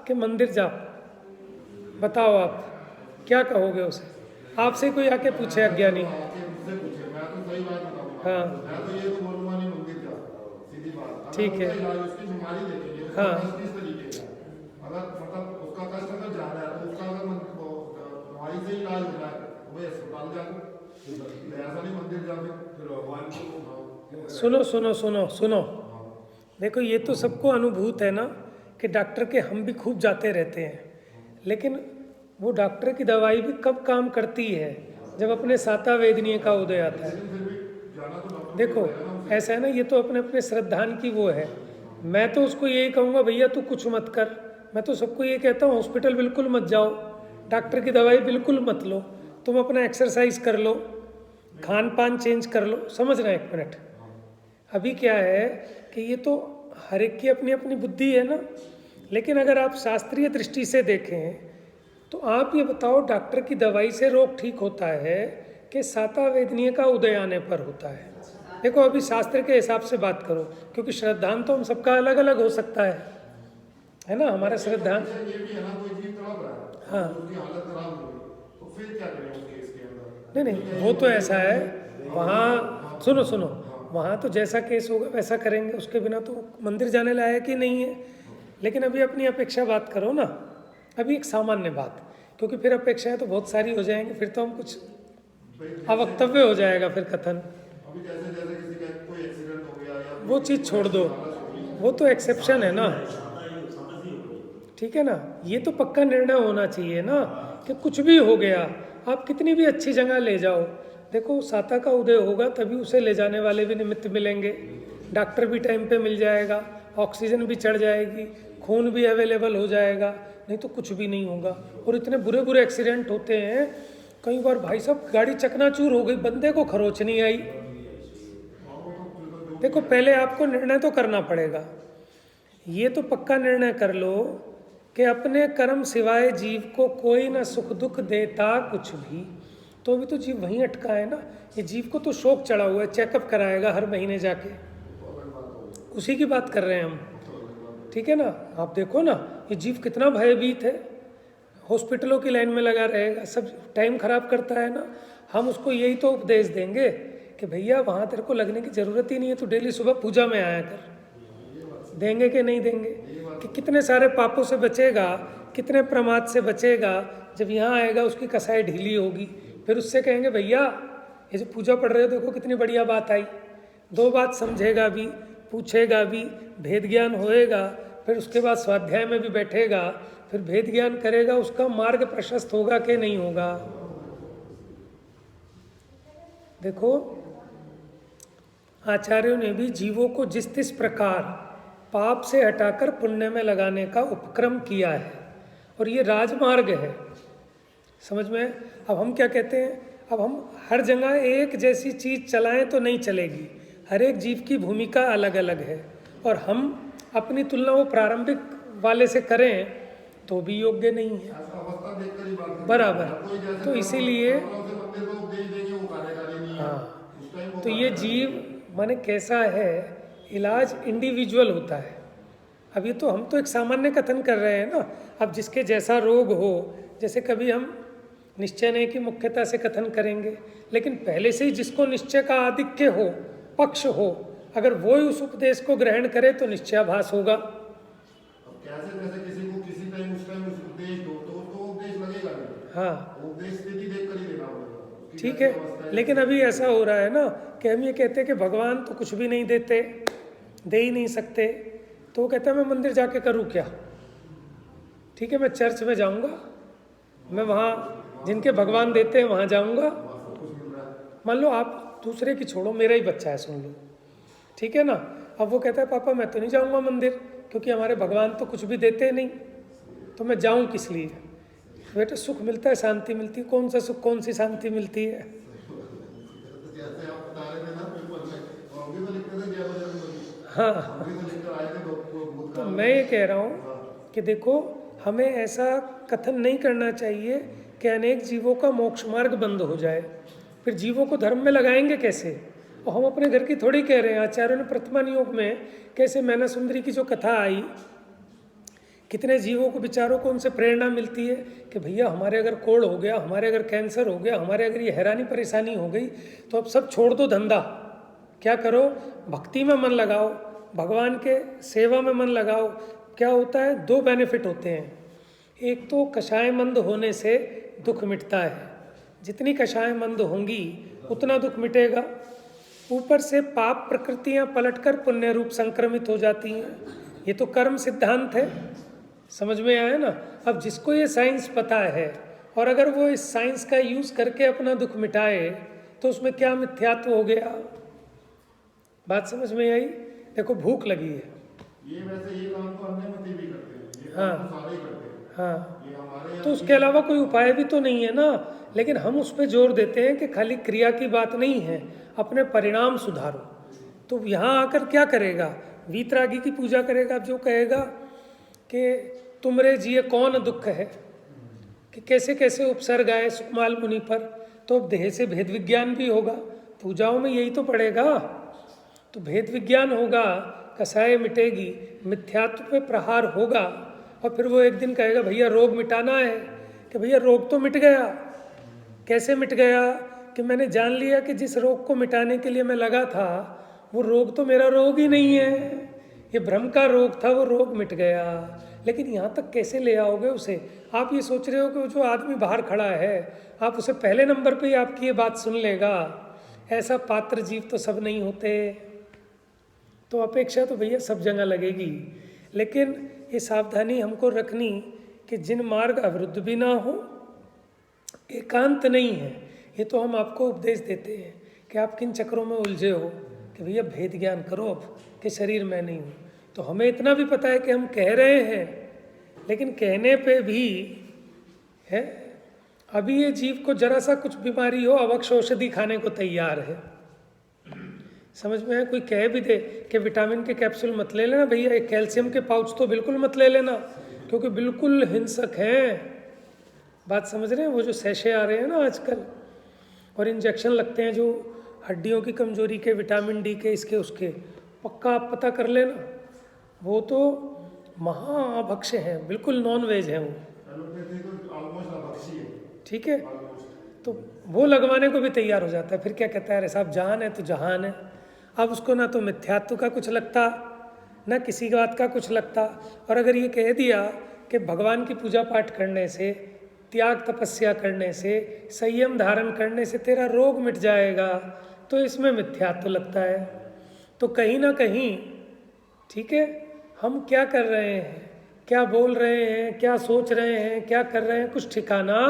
कि मंदिर जा? बताओ आप क्या कहोगे उसे? आपसे कोई आके पूछे अज्ञानी, हाँ ठीक है, हाँ अगर मतलब उसका कष्ट अगर जा रहा है तो उसका अगर दवाई से इलाज हो रहा है तो भाई अस्पताल ऐसा नहीं मंदिर जाके फिर भगवान को सुनो सुनो सुनो सुनो, देखो ये तो सबको अनुभूत है ना कि डॉक्टर के हम भी खूब जाते रहते हैं, लेकिन वो डॉक्टर की दवाई भी कब काम करती है, जब अपने साता वेदनीय का उदय आता है। फिर भी जाना तो डॉक्टर देखो ऐसा है ना, ये तो अपने अपने श्रद्धान की वो है। मैं तो उसको यही कहूँगा भैया तू कुछ मत कर, मैं तो सबको ये कहता हूँ हॉस्पिटल बिल्कुल मत जाओ, डॉक्टर की दवाई बिल्कुल मत लो, तुम अपना एक्सरसाइज कर लो, खान पान चेंज कर लो। समझ रहे हैं, एक मिनट, अभी क्या है कि ये तो हर एक की अपनी अपनी बुद्धि है ना, लेकिन अगर आप शास्त्रीय दृष्टि से देखें तो आप ये बताओ डॉक्टर की दवाई से रोग ठीक होता है कि साता वेदनीय का उदय आने पर होता है? देखो अभी शास्त्र के हिसाब से बात करो, क्योंकि श्रद्धांत तो हम सबका अलग अलग हो सकता है ना, हमारा श्रद्धांत। ये भी है ना, कोई जीव तड़प रहा है, हाँ उसकी हालत खराब हो गई, तो फिर क्या करें उस केस के अंदर? नहीं, वो तो ऐसा है, वहाँ सुनो सुनो, वहाँ तो जैसा केस होगा वैसा करेंगे, उसके बिना तो मंदिर जाने लायक ही नहीं है। लेकिन अभी अपनी अपेक्षा बात करो ना, अभी एक सामान्य बात, क्योंकि फिर अपेक्षाएं तो बहुत सारी हो जाएंगी, फिर तो हम कुछ अवक्तव्य हो जाएगा फिर कथन। अभी जैसे जैसे किसी का कोई एक्सीडेंट हो गया या वो चीज़ छोड़ दो, वो तो एक्सेप्शन है ना, ठीक है ना। ये तो पक्का निर्णय होना चाहिए ना कि कुछ भी हो गया, आप कितनी भी अच्छी जगह ले जाओ, देखो साता का उदय होगा तभी उसे ले जाने वाले भी निमित्त मिलेंगे, डॉक्टर भी टाइम पे मिल जाएगा, ऑक्सीजन भी चढ़ जाएगी, खून भी अवेलेबल हो जाएगा, नहीं तो कुछ भी नहीं होगा। और इतने बुरे बुरे एक्सीडेंट होते हैं कई बार, भाई साहब गाड़ी चकनाचूर हो गई, बंदे को खरोच नहीं आई। देखो पहले आपको निर्णय तो करना पड़ेगा, ये तो पक्का निर्णय कर लो कि अपने कर्म सिवाय जीव को कोई ना सुख दुख देता कुछ भी, तो भी तो जीव वहीं अटका है ना। ये जीव को तो शोक चढ़ा हुआ है, चेकअप कराएगा हर महीने जाके, उसी की बात कर रहे हैं हम, ठीक है ना। आप देखो ना ये जीव कितना भयभीत है, हॉस्पिटलों की लाइन में लगा रहेगा, सब टाइम खराब करता है ना। हम उसको यही तो उपदेश देंगे कि भैया वहाँ तेरे को लगने की ज़रूरत ही नहीं है, तो डेली सुबह पूजा में आया कर। देंगे कि नहीं देंगे? कि कितने सारे पापों से बचेगा, कितने प्रमाद से बचेगा, जब यहाँ आएगा उसकी कसाई ढीली होगी, फिर उससे कहेंगे भैया ये जो पूजा पढ़ रहे हो देखो कितनी बढ़िया बात आई, दो बात समझेगा भी, पूछेगा भी, भेद ज्ञान होएगा, फिर उसके बाद स्वाध्याय में भी बैठेगा, फिर भेद ज्ञान करेगा, उसका मार्ग प्रशस्त होगा कि नहीं होगा। देखो आचार्यों ने भी जीवों को जिस जिस प्रकार पाप से हटाकर पुण्य में लगाने का उपक्रम किया है, और ये राजमार्ग है, समझ में। अब हम क्या कहते हैं, अब हम हर जगह एक जैसी चीज़ चलाएं तो नहीं चलेगी, हर एक जीव की भूमिका अलग अलग है, और हम अपनी तुलना वो प्रारंभिक वाले से करें तो भी योग्य नहीं है, अवस्था देखकर ही बात करें। बराबर। तो इसीलिए मंदिर को उपदेश देंगे वो कार्यकारी नहीं है, हाँ, उस टाइम वो तो ये जीव माने कैसा है, इलाज इंडिविजुअल होता है। अब ये तो हम तो एक सामान्य कथन कर रहे हैं ना, अब जिसके जैसा रोग हो, जैसे कभी हम निश्चय नहीं कि मुख्यता से कथन करेंगे, लेकिन पहले से ही जिसको निश्चय का आधिक्य हो, पक्ष हो, अगर वो ही उस उपदेश को ग्रहण करे तो निश्चयाभास होगा। अब कैसे जैसे किसी को किसी टाइम उस टाइम उपदेश दो तो उसको उपदेश लगेगा नहीं, हाँ उपदेश स्थिति देख कर ही देना पड़ेगा। ठीक है, लेकिन अभी ऐसा हो रहा है ना कि हम ये कहते हैं कि भगवान तो कुछ भी नहीं देते, दे ही नहीं सकते, तो वो कहता है मैं मंदिर जाके करूँ क्या? ठीक है, मैं चर्च में जाऊँगा, मैं वहाँ जिनके भगवान देते हैं वहाँ जाऊँगा। मान लो आप दूसरे की छोड़ो, मेरा ही बच्चा है, सुन लो, ठीक है ना। अब वो कहता है पापा मैं तो नहीं जाऊँगा मंदिर, क्योंकि हमारे भगवान तो कुछ भी देते नहीं, तो मैं जाऊँ किस लिए? बेटा सुख मिलता है, शांति मिलती है, कौन सा सुख कौन सी शांति मिलती है? हाँ, तो मैं ये कह रहा हूँ कि देखो हमें ऐसा कथन नहीं करना चाहिए कि अनेक जीवों का मोक्ष मार्ग बंद हो जाए, फिर जीवों को धर्म में लगाएंगे कैसे? और हम अपने घर की थोड़ी कह रहे हैं, आचार्यों ने प्रथमा नियोग में कैसे मैना सुंदरी की जो कथा आई, कितने जीवों को विचारों को उनसे प्रेरणा मिलती है कि भैया हमारे अगर कोढ़ हो गया, हमारे अगर कैंसर हो गया, हमारे अगर ये हैरानी परेशानी हो गई, तो अब सब छोड़ दो धंधा, क्या करो, भक्ति में मन लगाओ, भगवान के सेवा में मन लगाओ। क्या होता है, दो बेनिफिट होते हैं, एक तो कषायमंद होने से दुख मिटता है, जितनी कषायमंद होंगी उतना दुख मिटेगा। ऊपर से पाप प्रकृतियां पलटकर पुण्य रूप संक्रमित हो जाती हैं। ये तो कर्म सिद्धांत है, समझ में आया ना। अब जिसको ये साइंस पता है और अगर वो इस साइंस का यूज करके अपना दुख मिटाए तो उसमें क्या मिथ्यात्व हो गया। बात समझ में आई। देखो भूख लगी है, ये वैसे ये काम तो अन्य मत भी करते हैं, ये हाँ। काम तो सारे ही करते हैं। हाँ, ये हमारे तो उसके अलावा कोई उपाय भी तो नहीं है ना। लेकिन हम उस पर जोर देते हैं कि खाली क्रिया की बात नहीं है, अपने परिणाम सुधारो। तो यहाँ आकर क्या करेगा, वीतरागी की पूजा करेगा, जो कहेगा कि तुमरे जिए कौन दुख है, कि कैसे कैसे उपसर्ग आए सुकमाल मुनि पर। तो अब देह से भेद विज्ञान भी होगा, पूजाओं में यही तो पड़ेगा। तो भेद विज्ञान होगा, कसाय मिटेगी, मिथ्यात्व पे प्रहार होगा। और फिर वो एक दिन कहेगा भैया रोग मिटाना है, कि भैया रोग तो मिट गया। कैसे मिट गया, कि मैंने जान लिया कि जिस रोग को मिटाने के लिए मैं लगा था वो रोग तो मेरा रोग ही नहीं है, ये भ्रम का रोग था, वो रोग मिट गया। लेकिन यहाँ तक कैसे ले आओगे उसे। आप ये सोच रहे हो कि वो जो आदमी बाहर खड़ा है आप उसे पहले नंबर पे ही आपकी ये बात सुन लेगा। ऐसा पात्र जीव तो सब नहीं होते। तो अपेक्षा तो भैया सब जगह लगेगी, लेकिन ये सावधानी हमको रखनी कि जिन मार्ग अवरुद्ध भी ना हो, एकांत नहीं है। ये तो हम आपको उपदेश देते हैं कि आप किन चक्रों में उलझे हो, कि भैया भेद ज्ञान करो अब कि शरीर मैं नहीं हूँ। तो हमें इतना भी पता है कि हम कह रहे हैं, लेकिन कहने पे भी है अभी ये जीव को जरा सा कुछ बीमारी हो अवक्ष औषधि खाने को तैयार है। समझ में है। कोई कह भी दे कि विटामिन के कैप्सूल मत ले लेना भैया, एक कैल्शियम के पाउच तो बिल्कुल मत ले लेना, क्योंकि बिल्कुल हिंसक हैं। बात समझ रहे हैं। वो जो सैशे आ रहे हैं ना आजकल, और इंजेक्शन लगते हैं जो हड्डियों की कमजोरी के, विटामिन डी के, इसके उसके, पक्का आप पता कर लेना, वो तो महाभक्ष्य हैं, बिल्कुल नॉन वेज हैं वो। ठीक है, तो वो लगवाने को भी तैयार हो जाता है। फिर क्या कहता है, अरे साहब जहान है तो जहान है। अब उसको ना तो मिथ्यात्व का कुछ लगता, ना किसी बात का कुछ लगता। और अगर ये कह दिया कि भगवान की पूजा पाठ करने से, त्याग तपस्या करने से, संयम धारण करने से तेरा रोग मिट जाएगा, तो इसमें मिथ्यात्व लगता है। तो कहीं ना कहीं, ठीक है, हम क्या कर रहे हैं, क्या बोल रहे हैं, क्या सोच रहे हैं, क्या कर रहे हैं, कुछ ठिकाना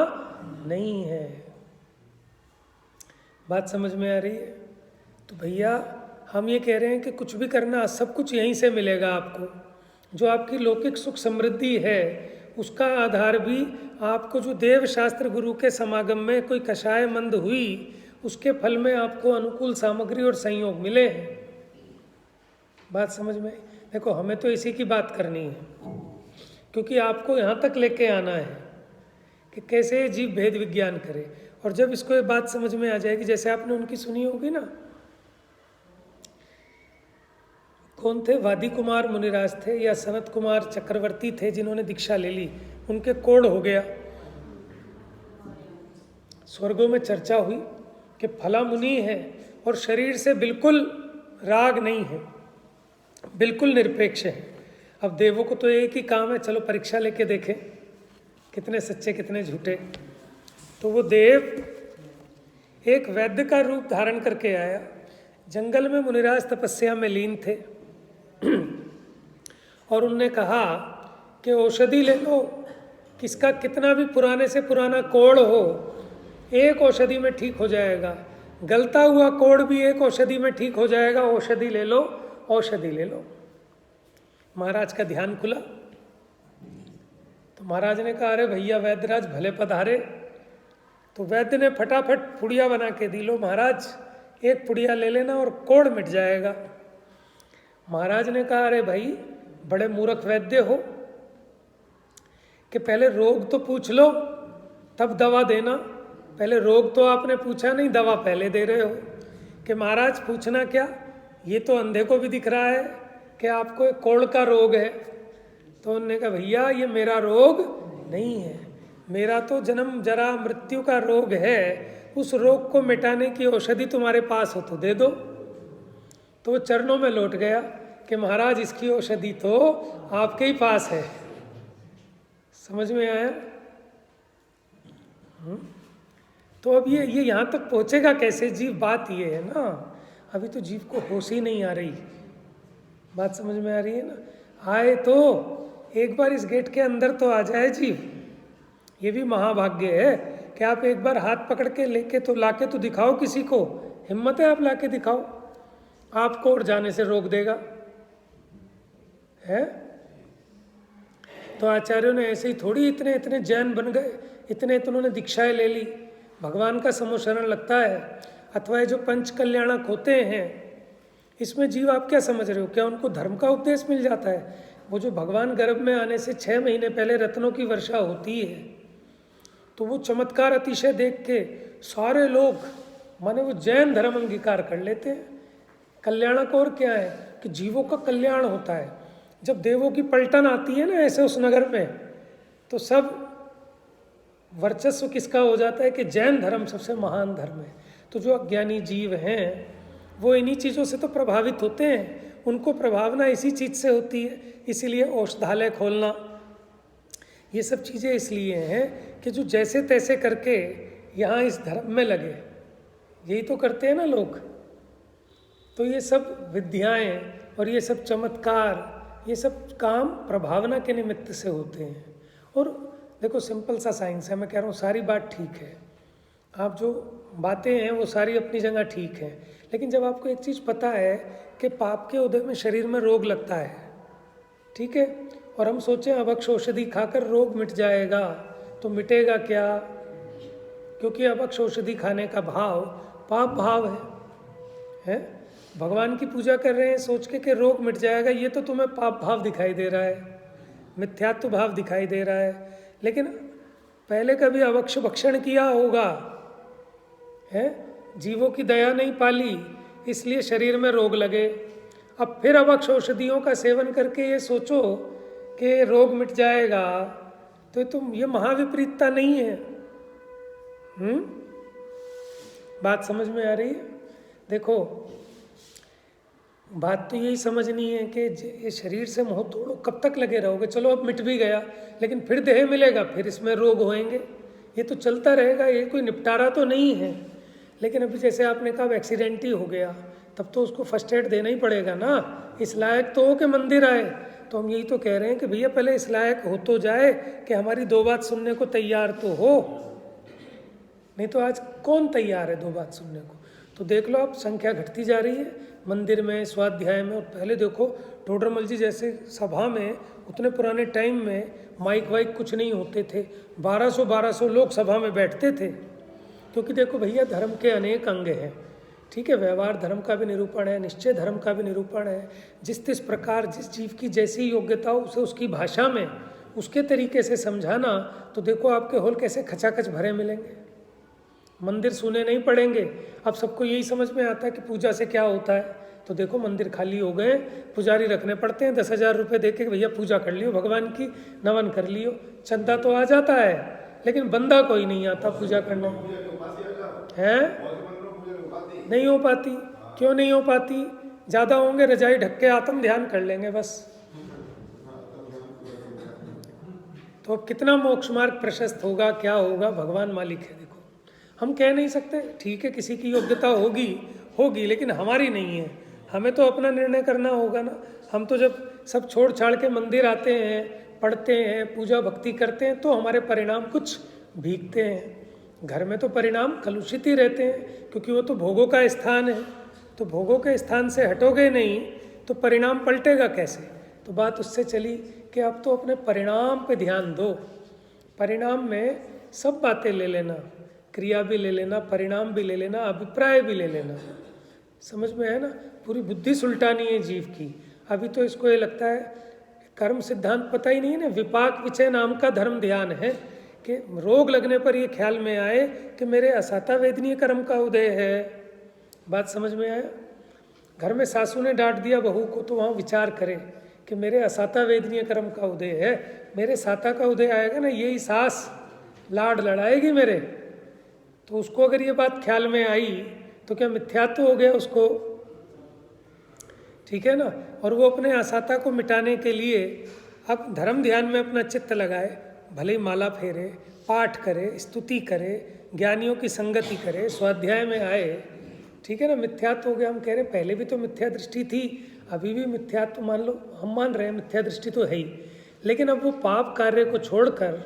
नहीं है। बात समझ में आ रही है। तो भैया हम ये कह रहे हैं कि कुछ भी करना, सब कुछ यहीं से मिलेगा आपको। जो आपकी लौकिक सुख समृद्धि है उसका आधार भी आपको जो देव शास्त्र गुरु के समागम में कोई कषाय मंद हुई, उसके फल में आपको अनुकूल सामग्री और संयोग मिले हैं। बात समझ में। देखो हमें तो इसी की बात करनी है, क्योंकि आपको यहाँ तक लेके आना है कि कैसे जीव भेद विज्ञान करे। और जब इसको ये बात समझ में आ जाएगी, जैसे आपने उनकी सुनी होगी ना, कौन थे, वादी कुमार मुनिराज थे या सनत कुमार चक्रवर्ती थे जिन्होंने दीक्षा ले ली, उनके कोढ़ हो गया। स्वर्गों में चर्चा हुई कि फला मुनि है और शरीर से बिल्कुल राग नहीं है, बिल्कुल निरपेक्ष है। अब देवों को तो एक ही काम है, चलो परीक्षा लेके देखें कितने सच्चे कितने झूठे। तो वो देव एक वैद्य का रूप धारण करके आया। जंगल में मुनिराज तपस्या में लीन थे और उनने कहा कि औषधि ले लो, किसका कितना भी पुराने से पुराना कोढ़ हो, एक औषधि में ठीक हो जाएगा। गलता हुआ कोढ़ भी एक औषधि में ठीक हो जाएगा। औषधि ले लो, औषधि ले लो। महाराज का ध्यान खुला तो महाराज ने कहा, अरे भैया वैद्यराज भले पधारे। तो वैद्य ने फटाफट पुड़िया बना के दी, लो महाराज एक पुड़िया ले लेना और कोढ़ मिट जाएगा। महाराज ने कहा, अरे भाई बड़े मूर्ख वैद्य हो कि पहले रोग तो पूछ लो तब दवा देना। पहले रोग तो आपने पूछा नहीं, दवा पहले दे रहे हो। कि महाराज पूछना क्या, ये तो अंधे को भी दिख रहा है कि आपको एक कोढ़ का रोग है। तो उन्होंने कहा, भैया ये मेरा रोग नहीं है, मेरा तो जन्म जरा मृत्यु का रोग है। उस रोग को मिटाने की औषधि तुम्हारे पास हो तो दे दो। तो वो चरणों में लौट गया कि महाराज इसकी औषधि तो आपके ही पास है। समझ में आया। तो अब ये यहाँ तक पहुँचेगा कैसे जीव? बात ये है ना, अभी तो जीव को होश ही नहीं आ रही। बात समझ में आ रही है ना? आए तो एक बार इस गेट के अंदर तो आ जाए जीव। ये भी महाभाग्य है कि आप एक बार हाथ पकड़ के लेके तो लाके तो दिखाओ किसी को, हिम्मत है आप लाके दिखाओ, आपको और जाने से रोक देगा है। तो आचार्यों ने ऐसे ही थोड़ी इतने इतने जैन बन गए, इतने उन्होंने दीक्षाएं ले ली, भगवान का समोशरण लगता है। अथवा ये जो पंच कल्याणक होते हैं, इसमें जीव आप क्या समझ रहे हो? क्या उनको धर्म का उपदेश मिल जाता है? वो जो भगवान गर्भ में आने से 6 महीने पहले रत्नों की वर्षा होती है, तो वो चमत्कार अतिशय देख के सारे लोग माने वो जैन धर्म अंगीकार कर लेते हैं। कल्याणक और क्या है कि जीवों का कल्याण होता है। जब देवों की पलटन आती है ना ऐसे उस नगर में, तो सब वर्चस्व किसका हो जाता है कि जैन धर्म सबसे महान धर्म है। तो जो अज्ञानी जीव हैं वो इन्हीं चीज़ों से तो प्रभावित होते हैं, उनको प्रभावना इसी चीज़ से होती है। इसीलिए औषधालय खोलना, ये सब चीज़ें इसलिए हैं कि जो जैसे तैसे करके यहाँ इस धर्म में लगे, यही तो करते हैं ना लोग। तो ये सब विद्याएं और ये सब चमत्कार, ये सब काम प्रभावना के निमित्त से होते हैं। और देखो सिंपल सा साइंस है, मैं कह रहा हूँ सारी बात ठीक है, आप जो बातें हैं वो सारी अपनी जगह ठीक है, लेकिन जब आपको एक चीज़ पता है कि पाप के उदय में शरीर में रोग लगता है, ठीक है, और हम सोचें अभक्ष औषधि खाकर रोग मिट जाएगा, तो मिटेगा क्या? क्योंकि अभक्ष औषधि खाने का भाव पाप भाव है? भगवान की पूजा कर रहे हैं सोच के कि रोग मिट जाएगा, ये तो तुम्हें पाप भाव दिखाई दे रहा है, मिथ्यात्व भाव दिखाई दे रहा है। लेकिन पहले कभी अभक्ष भक्षण किया होगा है, जीवों की दया नहीं पाली, इसलिए शरीर में रोग लगे। अब फिर अभक्ष औषधियों का सेवन करके ये सोचो कि रोग मिट जाएगा, तो तुम ये महाविपरीतता नहीं है। बात समझ में आ रही है? देखो बात तो यही समझनी है कि ये शरीर से मोह तोड़ो, कब तक लगे रहोगे? चलो अब मिट भी गया, लेकिन फिर देह मिलेगा, फिर इसमें रोग होएंगे, ये तो चलता रहेगा, ये कोई निपटारा तो नहीं है। लेकिन अभी जैसे आपने कहा एक्सीडेंट ही हो गया, तब तो उसको फर्स्ट एड देना ही पड़ेगा ना, इस लायक तो हो कि मंदिर आए। तो हम यही तो कह रहे हैं कि भैया पहले इस लायक हो तो जाए कि हमारी 2 बात सुनने को तैयार तो हो, नहीं तो आज कौन तैयार है 2 बात सुनने को? तो देख लो आप, संख्या घटती जा रही है मंदिर में, स्वाध्याय में। और पहले देखो टोडरमल जी जैसे सभा में, उतने पुराने टाइम में माइक वाइक कुछ नहीं होते थे, 1200 लोग सभा में बैठते थे। क्योंकि देखो भैया धर्म के अनेक अंग हैं, ठीक है, व्यवहार धर्म का भी निरूपण है, निश्चय धर्म का भी निरूपण है। जिस प्रकार जिस जीव की जैसी योग्यता हो उसे उसकी भाषा में उसके तरीके से समझाना, तो देखो आपके हॉल कैसे खचाखच भरे मिलेंगे, मंदिर सुने नहीं पड़ेंगे। अब सबको यही समझ में आता है कि पूजा से क्या होता है, तो देखो मंदिर खाली हो गए, पुजारी रखने पड़ते हैं, 10,000 रुपये दे के भैया पूजा कर लियो भगवान की, नमन कर लियो, चंदा तो आ जाता है, लेकिन बंदा कोई नहीं आता पूजा करने है। नहीं हो पाती, क्यों नहीं हो पाती? ज़्यादा होंगे रजाई ढक के आत्म ध्यान कर लेंगे बस। तो अब कितना मोक्ष मार्ग प्रशस्त होगा, क्या होगा, भगवान मालिक है। देखो हम कह नहीं सकते, ठीक है किसी की योग्यता होगी, लेकिन हमारी नहीं है, हमें तो अपना निर्णय करना होगा ना। हम तो जब सब छोड़ छाड़ के मंदिर आते हैं, पढ़ते हैं, पूजा भक्ति करते हैं, तो हमारे परिणाम कुछ भीगते हैं। घर में तो परिणाम कलुषित ही रहते हैं, क्योंकि वो तो भोगों का स्थान है। तो भोगों के स्थान से हटोगे नहीं तो परिणाम पलटेगा कैसे? तो बात उससे चली कि अब तो अपने परिणाम पे ध्यान दो। परिणाम में सब बातें ले लेना, क्रिया भी ले लेना, परिणाम भी ले लेना, अभिप्राय भी ले लेना। समझ में है ना? पूरी बुद्धि सुलटानी है जीव की। अभी तो इसको ये लगता है कर्म सिद्धांत पता ही नहीं है ना, विपाक विचय नाम का धर्म ध्यान है कि रोग लगने पर ये ख्याल में आए कि मेरे असाता वेदनीय कर्म का उदय है। बात समझ में आया? घर में सासू ने डांट दिया बहू को, तो वहाँ विचार करे कि मेरे असाता वेदनीय कर्म का उदय है, मेरे साता का उदय आएगा ना, यही सास लाड लड़ाएगी मेरे। तो उसको अगर ये बात ख्याल में आई तो क्या मिथ्यात्व हो गया उसको? ठीक है ना? और वो अपने असाता को मिटाने के लिए अब धर्म ध्यान में अपना चित्त लगाए, भले ही माला फेरे, पाठ करे, स्तुति करे, ज्ञानियों की संगति करे, स्वाध्याय में आए, ठीक है ना। मिथ्यात्व हो गया, हम कह रहे हैं पहले भी तो मिथ्या दृष्टि थी, अभी भी मिथ्यात्व मान लो, हम मान रहे हैं मिथ्या दृष्टि तो है ही, लेकिन अब वो पाप कार्य को छोड़कर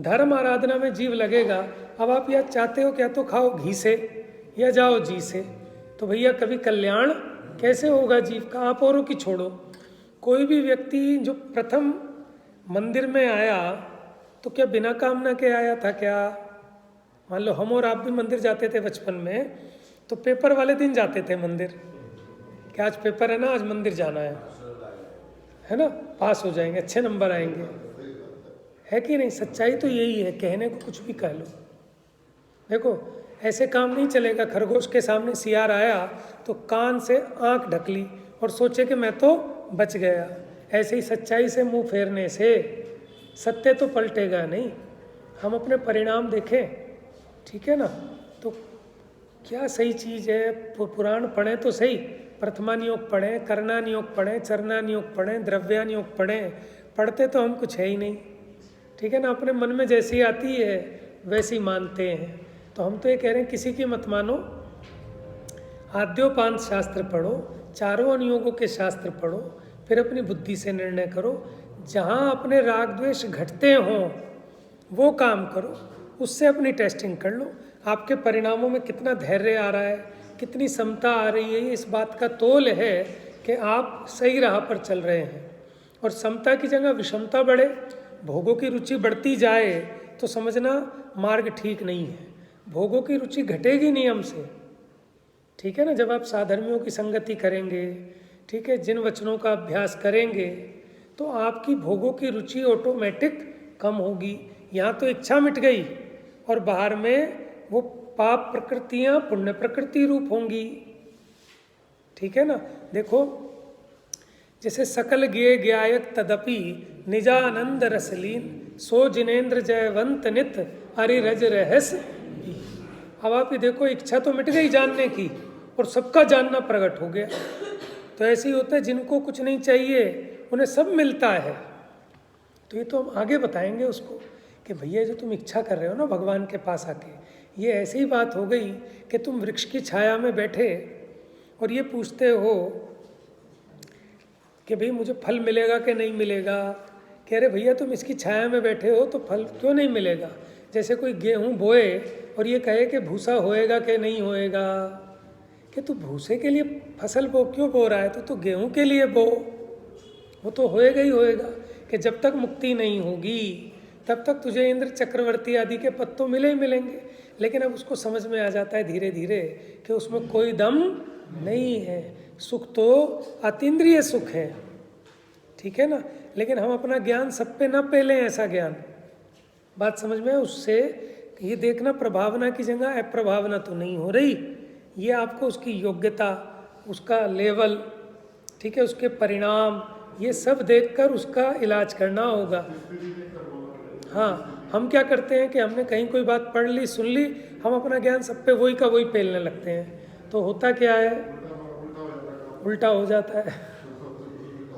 धर्म आराधना में जीव लगेगा। अब आप या चाहते हो क्या तो खाओ घी से या जाओ जी से, तो भैया कभी कल्याण कैसे होगा जीव का? आप औरों की छोड़ो, कोई भी व्यक्ति जो प्रथम मंदिर में आया तो क्या बिना कामना के आया था क्या? मान लो हम और आप भी मंदिर जाते थे बचपन में, तो पेपर वाले दिन जाते थे मंदिर, क्या आज पेपर है ना, आज मंदिर जाना है ना, पास हो जाएंगे, अच्छे नंबर आएंगे, है कि नहीं? सच्चाई तो यही है, कहने को कुछ भी कह लो। देखो ऐसे काम नहीं चलेगा। खरगोश के सामने सियार आया तो कान से आंख ढक ली और सोचे कि मैं तो बच गया। ऐसे ही सच्चाई से मुंह फेरने से सत्य तो पलटेगा नहीं। हम अपने परिणाम देखें, ठीक है ना। तो क्या सही चीज़ है, पुराण पढ़ें तो सही, प्रथमानियोग पढ़ें, करणानियोग पढ़ें, चरणानियोग पढ़ें, द्रव्यानियोग पढ़ें, पढ़ते तो हम कुछ है ही नहीं, ठीक है ना। अपने मन में जैसी आती है वैसी मानते हैं। तो हम तो ये कह रहे हैं किसी की मत मानो, आद्योपांत शास्त्र पढ़ो, चारों अनुयोगों के शास्त्र पढ़ो, फिर अपनी बुद्धि से निर्णय करो। जहाँ अपने राग द्वेष घटते हों वो काम करो, उससे अपनी टेस्टिंग कर लो। आपके परिणामों में कितना धैर्य आ रहा है, कितनी समता आ रही है, ये इस बात का तोल है कि आप सही राह पर चल रहे हैं। और समता की जगह विषमता बढ़े, भोगों की रुचि बढ़ती जाए तो समझना मार्ग ठीक नहीं है। भोगों की रुचि घटेगी नहीं हमसे, ठीक है ना। जब आप साधर्मियों की संगति करेंगे, ठीक है, जिन वचनों का अभ्यास करेंगे तो आपकी भोगों की रुचि ऑटोमेटिक कम होगी। यहाँ तो इच्छा मिट गई और बाहर में वो पाप प्रकृतियाँ पुण्य प्रकृति रूप होंगी, ठीक है ना। देखो जैसे सकल ज्ञेय ज्ञायक तदपि निजानंद रसलीन, सो जिनेन्द्र जयवंत नित अरिरज रहस्य। अब आप ये देखो, इच्छा तो मिट गई जानने की और सबका जानना प्रकट हो गया। तो ऐसे ही होता है, जिनको कुछ नहीं चाहिए उन्हें सब मिलता है। तो ये तो हम आगे बताएंगे उसको कि भैया जो तुम इच्छा कर रहे हो ना भगवान के पास आके, ये ऐसी ही बात हो गई कि तुम वृक्ष की छाया में बैठे और ये पूछते हो कि भाई मुझे फल मिलेगा कि नहीं मिलेगा। कह रहे भैया तुम इसकी छाया में बैठे हो तो फल क्यों नहीं मिलेगा? जैसे कोई गेहूँ बोए और ये कहे कि भूसा होएगा कि नहीं होएगा, कि तू भूसे के लिए फसल क्यों बो रहा है, तो गेहूँ के लिए बो, वो तो होएगा ही होएगा। कि जब तक मुक्ति नहीं होगी तब तक तुझे इंद्र चक्रवर्ती आदि के पद तो मिले ही मिलेंगे। लेकिन अब उसको समझ में आ जाता है धीरे धीरे कि उसमें कोई दम नहीं है, सुख तो अतीन्द्रिय सुख है, ठीक है ना। लेकिन हम अपना ज्ञान सब पे ना पेलें, ऐसा ज्ञान, बात समझ में। उससे ये देखना प्रभावना की जगह अप्रभावना तो नहीं हो रही, ये आपको उसकी योग्यता, उसका लेवल, ठीक है, उसके परिणाम, ये सब देखकर उसका इलाज करना होगा। हाँ, हम क्या करते हैं कि हमने कहीं कोई बात पढ़ ली, सुन ली, हम अपना ज्ञान सब पे वही का वही पेलने लगते हैं। तो होता क्या है, उल्टा हो जाता है।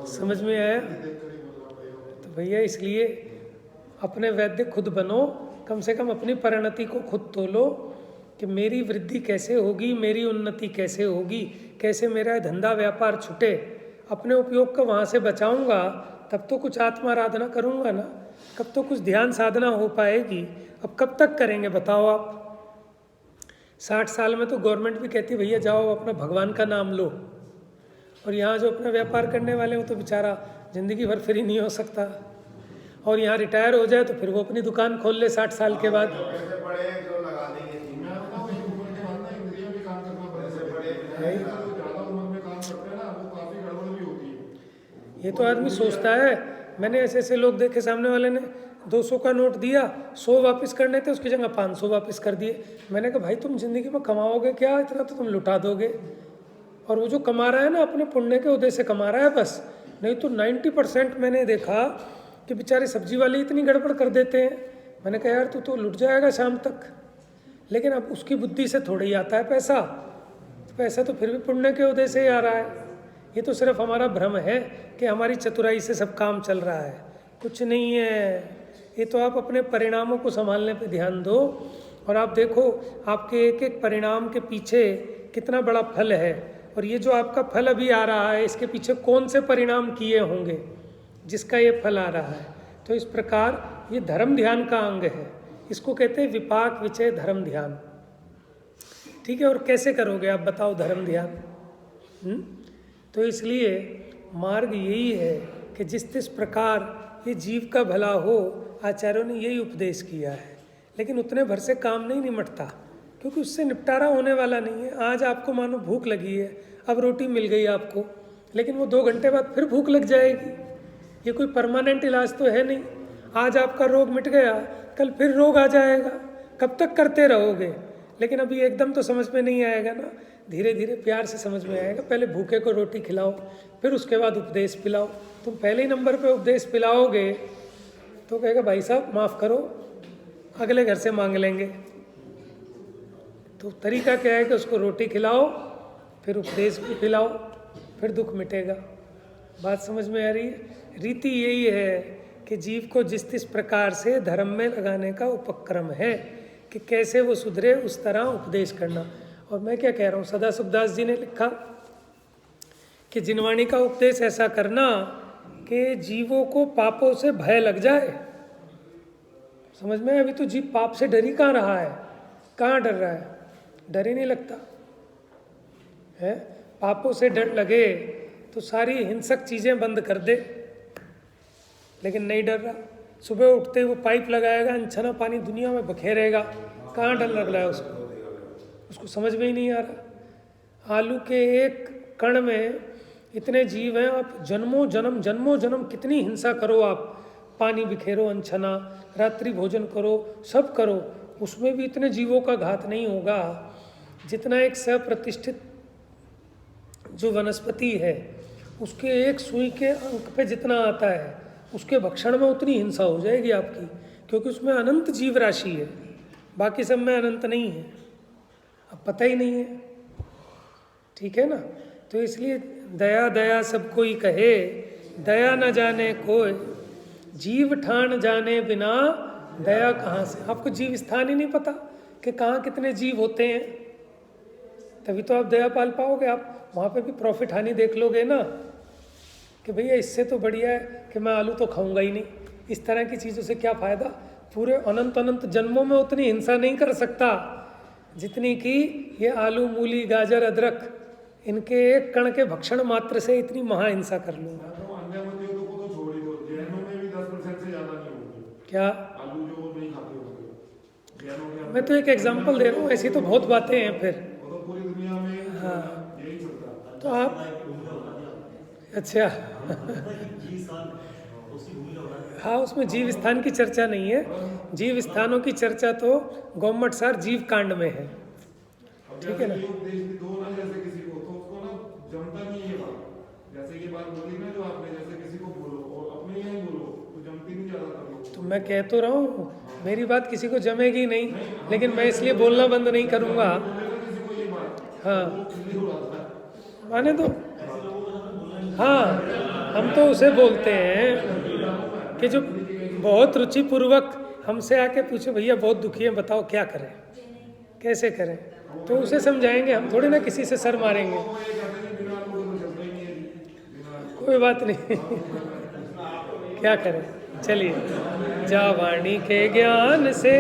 समझ में आया? तो भैया इसलिए अपने वैद्य खुद बनो, कम से कम अपनी परिणति को खुद तोलो कि मेरी वृद्धि कैसे होगी, मेरी उन्नति कैसे होगी, कैसे मेरा धंधा व्यापार छूटे। अपने उपयोग का वहाँ से बचाऊंगा तब तो कुछ आत्माराधना करूंगा ना, कब तो कुछ ध्यान साधना हो पाएगी। अब कब तक करेंगे बताओ आप? 60 साल में तो गवर्नमेंट भी कहती है भैया जाओ अपना भगवान का नाम लो, और यहाँ जो अपना व्यापार करने वाले हो तो बेचारा ज़िंदगी भर फ्री नहीं हो सकता। और यहाँ रिटायर हो जाए तो फिर वो अपनी दुकान खोल ले 60 साल के बाद। ये तो आदमी सोचता है, मैंने ऐसे ऐसे लोग देखे, सामने वाले ने 200 का नोट दिया, 100 वापस करने थे, उसकी जगह 500 वापस कर दिए। मैंने कहा भाई तुम जिंदगी में कमाओगे क्या, इतना तो तुम लुटा दोगे। और वो जो कमा रहा है ना अपने पुण्य के उदय से कमा रहा है बस, नहीं तो 90% मैंने देखा कि बेचारे सब्जी वाले इतनी गड़बड़ कर देते हैं। मैंने कहा यार तू तो लुट जाएगा शाम तक। लेकिन अब उसकी बुद्धि से थोड़ा ही आता है पैसा, पैसा तो फिर भी पुण्य के उदय से ही आ रहा है। ये तो सिर्फ हमारा भ्रम है कि हमारी चतुराई से सब काम चल रहा है, कुछ नहीं है। ये तो आप अपने परिणामों को संभालने पे ध्यान दो और आप देखो आपके एक एक परिणाम के पीछे कितना बड़ा फल है, और ये जो आपका फल अभी आ रहा है इसके पीछे कौन से परिणाम किए होंगे जिसका ये फल आ रहा है। तो इस प्रकार ये धर्म ध्यान का अंग है, इसको कहते हैं विपाक विचय धर्म ध्यान। ठीक है, और कैसे करोगे आप बताओ धर्म ध्यान? तो इसलिए मार्ग यही है कि जिस प्रकार ये जीव का भला हो, आचार्यों ने यही उपदेश किया है। लेकिन उतने भर से काम नहीं निमटता, क्योंकि उससे निपटारा होने वाला नहीं है। आज आपको मानो भूख लगी है, अब रोटी मिल गई आपको, लेकिन वो 2 घंटे बाद फिर भूख लग जाएगी। ये कोई परमानेंट इलाज तो है नहीं। आज आपका रोग मिट गया, कल फिर रोग आ जाएगा, कब तक करते रहोगे? लेकिन अभी एकदम तो समझ में नहीं आएगा ना, धीरे धीरे प्यार से समझ में आएगा। पहले भूखे को रोटी खिलाओ, फिर उसके बाद उपदेश पिलाओ। तुम पहले ही नंबर पे उपदेश पिलाओगे तो कहेगा भाई साहब माफ़ करो, अगले घर से मांग लेंगे। तो तरीका क्या है कि उसको रोटी खिलाओ, फिर उपदेश भी पिलाओ, फिर दुख मिटेगा। बात समझ में आ रही है? रीति यही है कि जीव को जिस प्रकार से धर्म में लगाने का उपक्रम है कि कैसे वो सुधरे, उस तरह उपदेश करना। और मैं क्या कह रहा हूँ, सदा सुखदास जी ने लिखा कि जिनवाणी का उपदेश ऐसा करना कि जीवों को पापों से भय लग जाए। समझ में? अभी तो जीव पाप से डर ही कहाँ रहा है, कहाँ डर रहा है? डर ही नहीं लगता है। पापों से डर लगे तो सारी हिंसक चीज़ें बंद कर दे, लेकिन नहीं डर रहा। सुबह उठते वो पाइप लगाएगा, अनछना पानी दुनिया में बखेरेगा, कहाँ डर लग रहा है उसको समझ में ही नहीं आ रहा। आलू के एक कण में इतने जीव हैं, आप जन्मों जन्म कितनी हिंसा करो, आप पानी बिखेरो, अनछना, रात्रि भोजन करो, सब करो, उसमें भी इतने जीवों का घात नहीं होगा जितना एक सप्रतिष्ठित जो वनस्पति है उसके एक सुई के अंक पे जितना आता है, उसके भक्षण में उतनी हिंसा हो जाएगी आपकी, क्योंकि उसमें अनंत जीव राशि है, बाकी सब में अनंत नहीं है। अब पता ही नहीं है, ठीक है ना? तो इसलिए दया दया सब कोई कहे, दया न जाने कोई, जीव ठान जाने बिना दया कहाँ से। आपको जीव स्थान ही नहीं पता कि कहाँ कितने जीव होते हैं, तभी तो आप दया पाल पाओगे। आप वहाँ पे भी प्रॉफिट हानि देख लोगे ना कि भैया इससे तो बढ़िया है कि मैं आलू तो खाऊंगा ही नहीं, इस तरह की चीज़ों से क्या फ़ायदा। पूरे अनंत जन्मों में उतनी हिंसा नहीं कर सकता जितनी कि ये आलू, मूली, गाजर, अदरक, इनके एक कण के भक्षण मात्र से इतनी महाहिंसा कर लूँगा। क्या? मैं तो एक एग्जांपल दे रहा हूँ, ऐसी तो बहुत बातें हैं फिर। हाँ, तो आप अच्छा हाँ, उसमें जीव स्थान की चर्चा नहीं है। जीव स्थानों की चर्चा तो गौमट सार जीव कांड में है, ठीक है ना? तो मैं कह तो रहा हूँ, मेरी बात किसी को जमेगी नहीं, लेकिन मैं इसलिए बोलना बंद नहीं करूँगा। हाँ, माने तो हाँ, हम तो उसे बोलते हैं कि जो बहुत रुचिपूर्वक हमसे आके पूछे भैया बहुत दुखी है, बताओ क्या करें, कैसे करें, तो उसे समझाएंगे। हम थोड़ी ना किसी से सर मारेंगे। कोई बात नहीं क्या करें, चलिए। जा वाणी के ज्ञान से